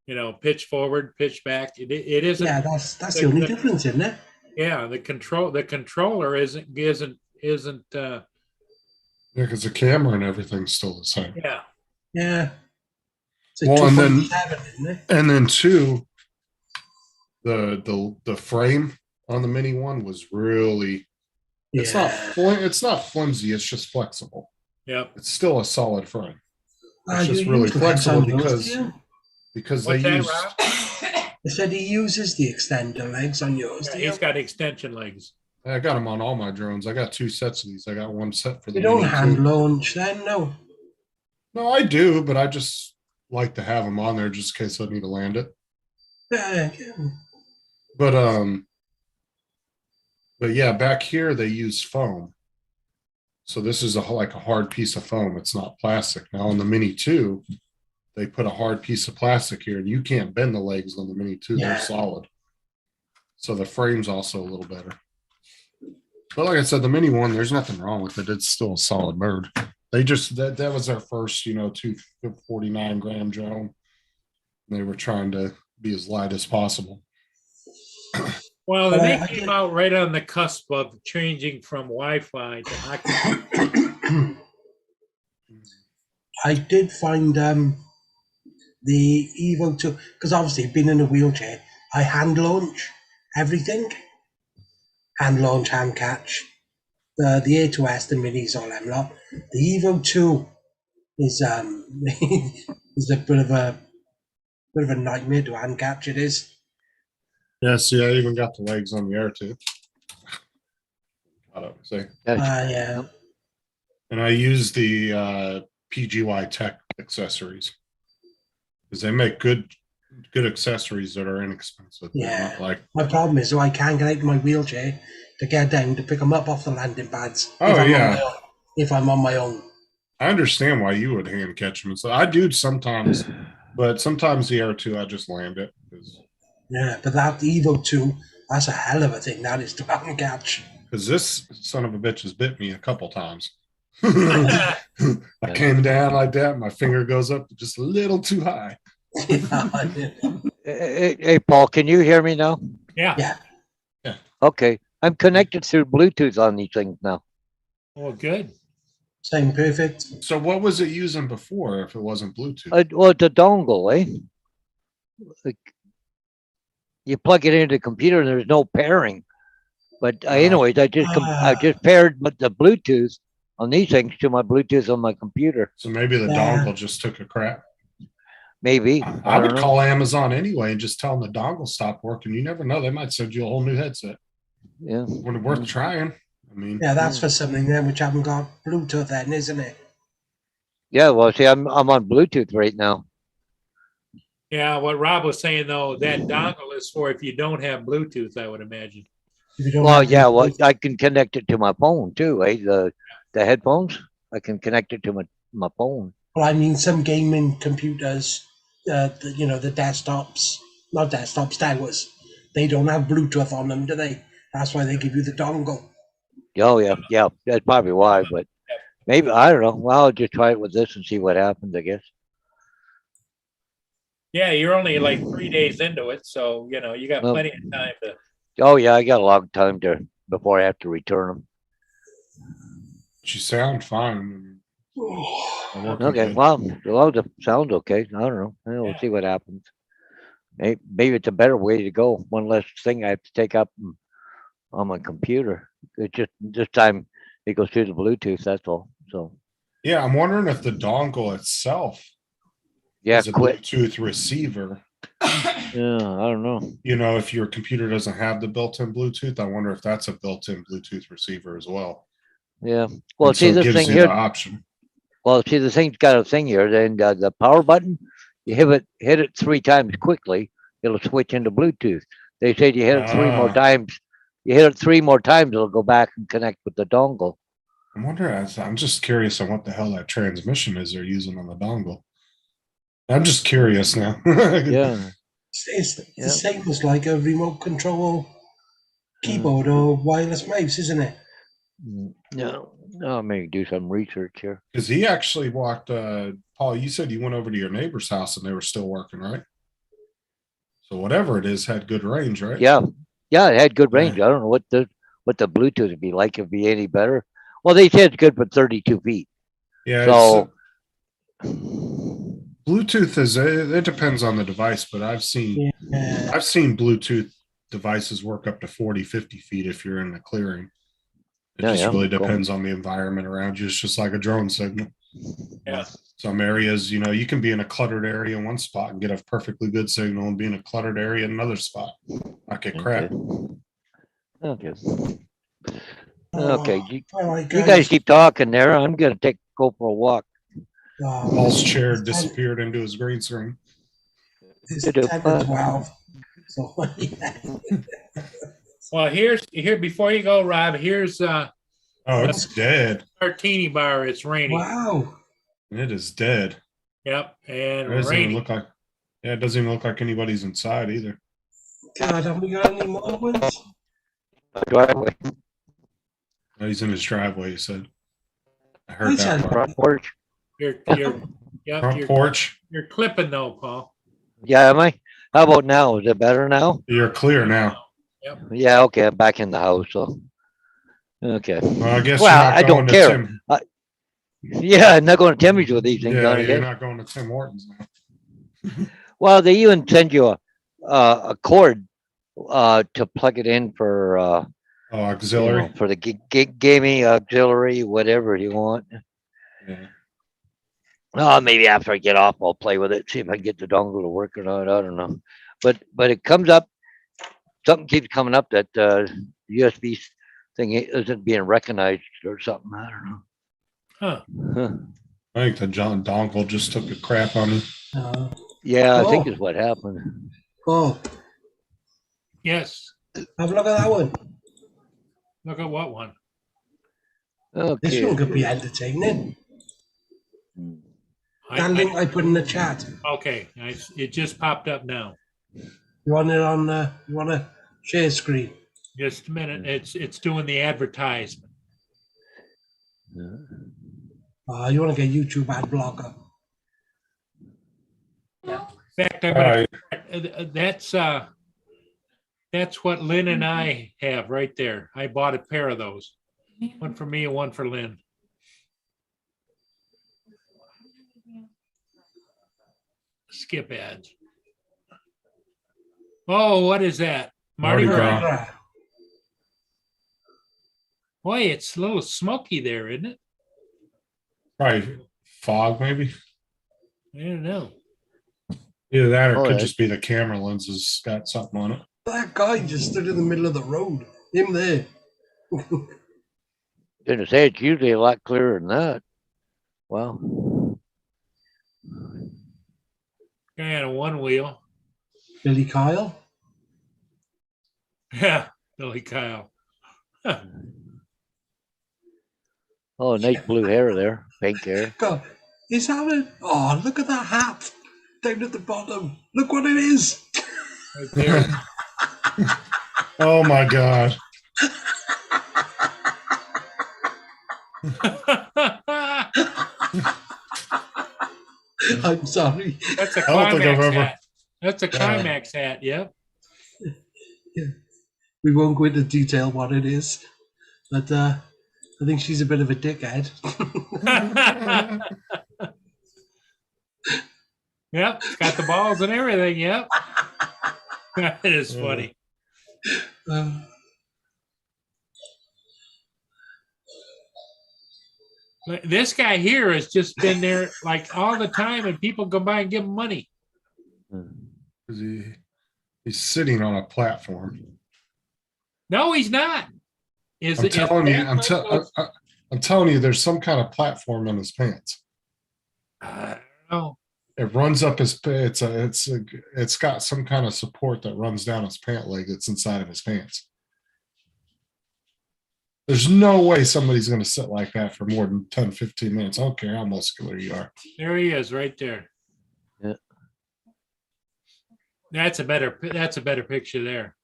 You know, pitch forward, pitch back. It isn't. Yeah, that's the only difference, isn't it? Yeah, the controller isn't. Yeah, because the camera and everything's still the same. Yeah. Yeah. It's Well, and then- 2.7, isn't it? And then two, the frame on the Mini 1 was really. It's not flimsy. It's just flexible. Yep. It's still a solid frame. It's You just really use the legs flexible on yours, because do you? because What's they that, use. Rob? I said he uses the extender legs on yours. Yeah, do you? he's got extension legs. I got them on all my drones. I got 2 sets of these. I got one set for the. You don't Mini hand too. launch then, no. No, I do, but I just like to have them on there just in case I need to land it. Yeah. But yeah, back here they use foam. So this is like a hard piece of foam. It's not plastic. Now on the Mini 2, they put a hard piece of plastic here, and you can't bend the legs on the Mini 2. Yeah. They're solid. So the frame's also a little better. But like I said, the Mini 1, there's nothing wrong with it. It's still a solid bird. They just that was their first, 249 gram drone. They were trying to be as light as possible. Well, But they I came get- out right on the cusp of changing from Wi-Fi to Oculus. I did find the Evo 2, because obviously being in a wheelchair, I hand launch everything. Hand launch, hand catch. The A2S, the minis, all them lot. The Evo 2 is is a bit of a nightmare to hand catch. It is. Yeah, see, I even got the legs on the air too. I don't say. Yeah. And I use the PGY Tech accessories because they make good accessories that are inexpensive. They're Yeah. not like My problem is, I can't get out of my wheelchair to get down to pick them up off the landing pads. Oh, yeah. If I'm on my own. I understand why you would hand catch them. So I do sometimes, but sometimes the Air 2, I just land it. Yeah, but that Evo 2, that's a hell of a thing. That is to hand catch. Because this son of a bitch has bit me a couple times. I came down like that. My finger goes up just a little too high. Hey, Paul, can you hear me now? Yeah. Yeah. Okay. I'm connected through Bluetooth on these things now. Well, good. Same perfect. So what was it using before if it wasn't Bluetooth? Well, it's a dongle, eh? Like, you plug it into the computer and there's no pairing. But anyways, I just paired the Bluetooth on these things to my Bluetooth on my computer. So maybe the dongle just took a crap. Maybe. I would call Amazon anyway and just tell them the dongle stopped working. You never know. They might send you a whole new headset. Yeah. Worth trying. I mean, yeah, that's for something then which haven't got Bluetooth then, isn't it? Yeah, well, see, I'm on Bluetooth right now. Yeah, what Rob was saying though, that dongle is for if you don't have Bluetooth, I would imagine. Well, yeah, well, I can connect it to my phone too, eh? The headphones, I can connect it to my phone. Well, I mean, some gaming computers, the desktops, not desktops, towers, they don't have Bluetooth on them, do they? That's why they give you the dongle. Oh, yeah, that's probably why, but maybe, I don't know. Well, I'll just try it with this and see what happens, I guess. Yeah, you're only like 3 days into it, so you got plenty of time to. Oh yeah, I got a long time before I have to return them. you sound fine. Okay, well, the sound okay. I don't know. We'll see what happens. Maybe it's a better way to go. One less thing I have to take up on my computer. It's just this time it goes through the Bluetooth. That's all. So. Yeah, I'm wondering if the dongle itself. Yeah, quit. Bluetooth receiver. Yeah, I don't know. If your computer doesn't have the built-in Bluetooth, I wonder if that's a built-in Bluetooth receiver as well. Yeah. Well, And see so it this gives thing you here. the option. Well, see the thing's got a thing here. Then the power button, you hit it 3 times quickly, it'll switch into Bluetooth. They say you hit it 3 more times. You hit it 3 more times, it'll go back and connect with the dongle. I'm wondering. I'm just curious on what the hell that transmission is they're using on the dongle. I'm just curious now. Yeah. It's the same as like a remote control keyboard or wireless mouse, isn't it? No, I'm going to do some research here. Because he actually walked, Paul, you said you went over to your neighbor's house and they were still working, right? So whatever it is had good range, right? Yeah, it had good range. I don't know what the Bluetooth would be like. If it'd be any better. Well, they said it's good for 32 feet. Yeah. So Bluetooth it depends on the device, but I've seen Bluetooth devices work up to 40, 50 feet if you're in the clearing. It really depends on the environment around you. It's just like a drone signal. Yeah. Some areas, you can be in a cluttered area in one spot and get a perfectly good signal and be in a cluttered area in another spot. Not get crap. Okay. Okay. You All right, guys keep talking there. I'm going to go for a walk. Paul's chair disappeared into his green screen. It's 10 to 12. So, Well, here before you go, Rob. Here's it's dead. Martini bar. It's raining. wow. It is dead. Yep, and It doesn't even raining. look like. Yeah, it doesn't even look like anybody's inside either. God, have we got any more ones? Driveway. No, he's in his driveway. He said. I I heard said that part. Front porch. Front porch. You're clipping though, Paul. Yeah, am I? How about now? Is it better now? You're clear now. Yep. Yeah, okay. I'm back in the house. So, okay. Well, I guess. Well, you're not I don't going to care. Tim. Yeah, I'm not going to Timmy's with these things Yeah, on you're again. not going to Tim Hortons now. Well, they even send you a cord to plug it in for Oh, auxiliary. for the gaming auxiliary, whatever you want. Yeah. Maybe after I get off, I'll play with it, see if I can get the dongle to work or not. I don't know, but it comes up. Something keeps coming up that USB thing isn't being recognized or something. I don't know. Huh. Huh. I think the John Dongle just took a crap on me. Yeah, I think Oh. is what happened. Oh, Yes. have a look at that one. Look at what one? This Okay. one could be entertaining. That link I put in the chat. Okay, it just popped up now. You want it on? You want to share screen? Just a minute. It's doing the advertisement. You want to get YouTube ad blocker? In fact, I'm All gonna, right. that's what Lynn and I have right there. I bought a pair of those. One for me and one for Lynn. Skip ads. Oh, what is that? Mardi Mardi Gras. Gras. Boy, it's a little smoky there, isn't it? Probably fog, maybe. I don't know. Either that or Oh, it could yeah. just be the camera lenses got something on it. That guy just stood in the middle of the road. Him there. Didn't say it's usually a lot clearer than that. Well, Guy on a one wheel. Billy Kyle. Yeah, Billy Kyle. oh, nice blue hair there, pink hair. God, is that it? Oh, look at that hat down at the bottom. Look what it is. Right there. Oh my God. I'm sorry. That's a I don't think I've climax ever- hat. That's a climax hat. Yep. We won't go into detail what it is, but I think she's a bit of a dickhead. Yep. It's got the balls and everything. Yep. That is funny. This guy here has just been there like all the time, and people go by and give him money. He's sitting on a platform. No, he's not. I'm telling you, there's some kind of platform in his pants. I don't know. It runs up his. It's got some kind of support that runs down his pant leg that's inside of his pants. There's no way somebody's going to sit like that for more than 10, 15 minutes. I don't care how muscular you are. There he is, right there. Yeah. That's a better picture there.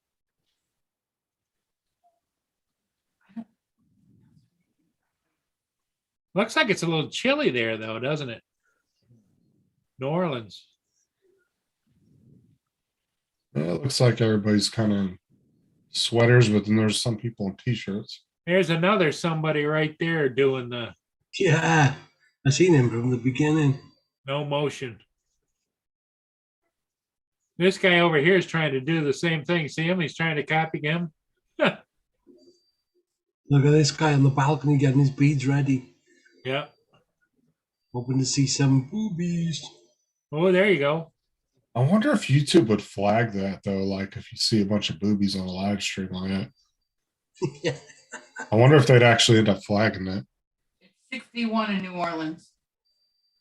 Looks like it's a little chilly there, though, doesn't it? New Orleans. Yeah, it looks like everybody's kind of in sweaters, but then there's some people in t-shirts. There's another somebody right there doing the Yeah, I seen him from the beginning. no motion. This guy over here is trying to do the same thing. See him? He's trying to copy him. Look at this guy on the balcony getting his beads ready. Yeah. Hoping to see some boobies. Oh, there you go. I wonder if YouTube would flag that though. Like if you see a bunch of boobies on a live stream like that. Yeah. I wonder if they'd actually end up flagging that. It's 61 in New Orleans.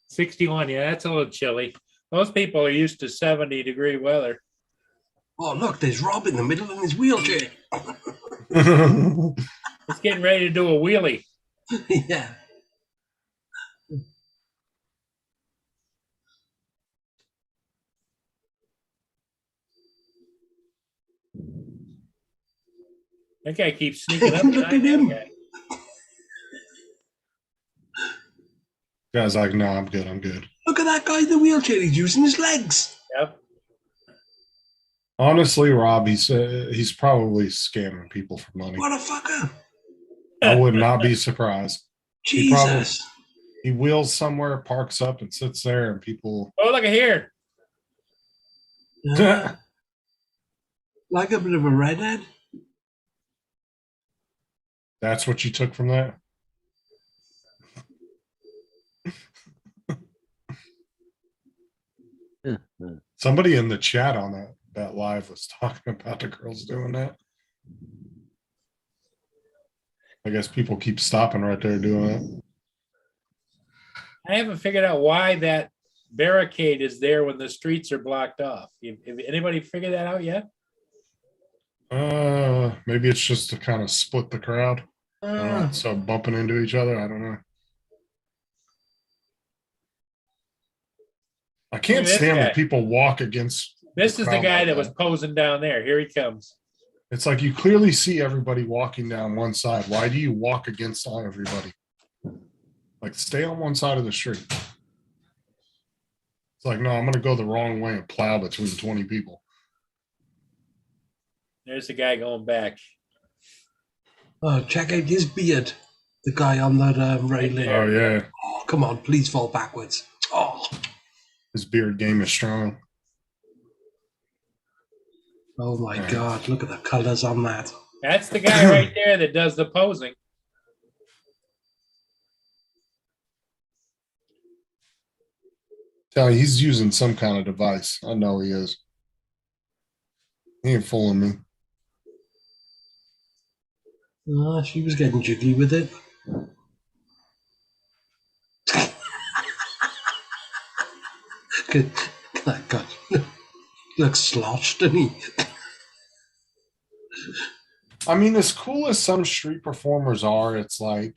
61. Yeah, that's a little chilly. Most people are used to 70-degree weather. Oh, look, there's Rob in the middle in his wheelchair. He's getting ready to do a wheelie. Yeah. That guy keeps sneaking up. Look at him. Guy's like, no, I'm good. I'm good. Look at that guy in the wheelchair. He's using his legs. Yep. Honestly, Rob, he's probably scamming people for money. What a fucker. I would not be surprised. Jesus. He wheels somewhere, parks up and sits there and people, Oh, look at here. Like a bit of a redhead. that's what you took from that? Somebody in the chat on that live was talking about the girls doing that. I guess people keep stopping right there doing it. I haven't figured out why that barricade is there when the streets are blocked off. Have anybody figured that out yet? Maybe it's just to kind of split the crowd. So bumping into each other. I don't know. I can't Look at this stand when guy. people walk against. This is the crowd guy like that was posing down there. Here he comes. It's like you clearly see everybody walking down one side. Why do you walk against everybody? Like, stay on one side of the street. It's like, no, I'm going to go the wrong way and plow between 20 people. There's the guy going back. Oh, check out his beard. The guy on that railing. Oh, yeah. Oh, come on, please fall backwards. Oh, His beard game is strong. oh my God! Look at the colors on that. That's the guy right there that does the posing. Tell you, he's using some kind of device. I know he is. He ain't fooling me. Oh, she was getting jiggy with it. That guy looks sloshed, doesn't he? I mean, as cool as some street performers are, it's like,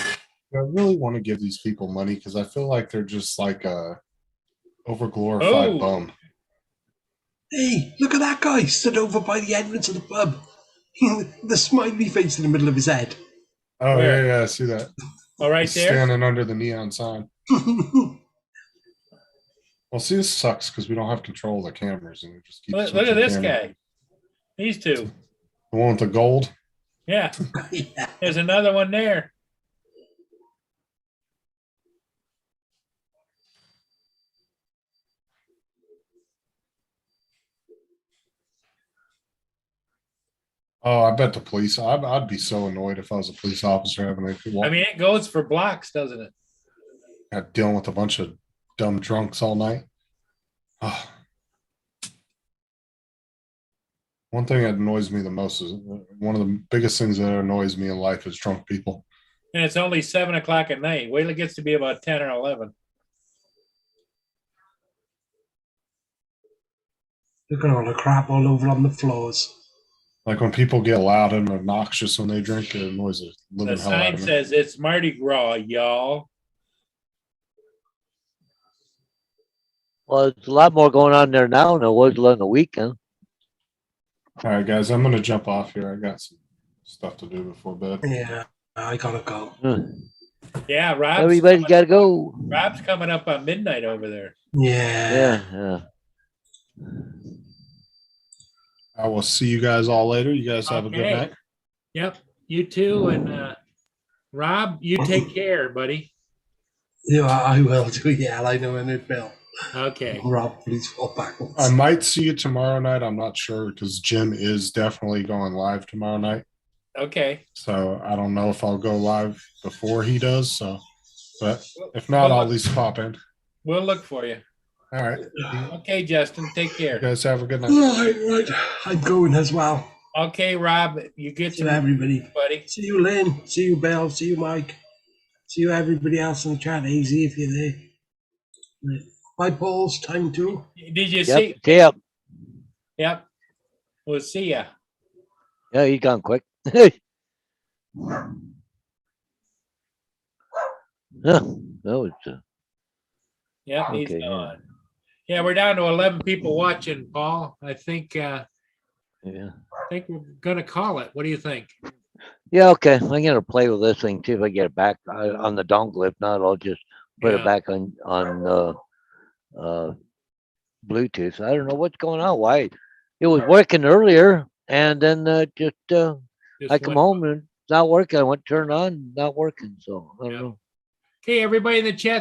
I really want to give these people money because I feel like they're just like a overglorified Oh. bum. Hey, look at that guy stood over by the entrance of the pub. The smiley face in the middle of his head. Oh, Where? yeah, I see that. Oh, right He's there. standing under the neon sign. Well, see, this sucks because we don't have control of the cameras and we just keep. Look at switching this cameras. guy. These two. The one with the gold. Yeah. Yeah. There's another one there. Oh, I bet the police. I'd be so annoyed if I was a police officer having to I mean, it goes for blocks, doesn't it? dealing with a bunch of dumb drunks all night. Oh. One thing that annoys me the most is one of the biggest things that annoys me in life is drunk people. And it's only 7 o'clock at night. Wait till it gets to be about 10 or 11. Look at all the crap all over on the floors. Like when people get loud and obnoxious when they drink, it annoys the The living hell out sign of me. says it's Mardi Gras, y'all. Well, there's a lot more going on there now than there was on the weekend. All right, guys, I'm gonna jump off here. I got some stuff to do before bed. Yeah, I gotta go. Yeah, Rob's Everybody's coming, got to go. Rob's coming up on midnight over there. Yeah. Yeah. I will see you guys all later. You guys have a good Okay. night. Yep, you too. And Rob, you take care, buddy. Yeah, I will do. Yeah, I know in it, Bill. Okay. Rob, please fall backwards. I might see you tomorrow night. I'm not sure because Jim is definitely going live tomorrow night. Okay. So I don't know if I'll go live before he does. So, but if not, I'll at least pop in. We'll look for you. All right. Okay, Justin, take You care. guys have a good night. Right. I'm going as well. Okay, Rob, you get See to everybody. buddy. See you, Lynn. See you, Bill. See you, Mike. See you, everybody else in the chat. Easy if you're there. Right. Bye, Paul's time too. Did you see? Yep. Yep. Yep. We'll see ya. Yeah, he's gone quick. Yeah, that was. Yep, he's Okay, yeah. gone. Yeah, we're down to 11 people watching, Paul. I think Yeah. we're gonna call it. What do you think? Yeah. Okay. I'm gonna play with this thing, see if I get it back on the dongle. If not, I'll just put Yeah. it back on Bluetooth. I don't know what's going on. Why it was working earlier, and then just Just I come went- home and it's not working. I went to turn it on, not working. So I don't Yeah. know. Okay, everybody in the chat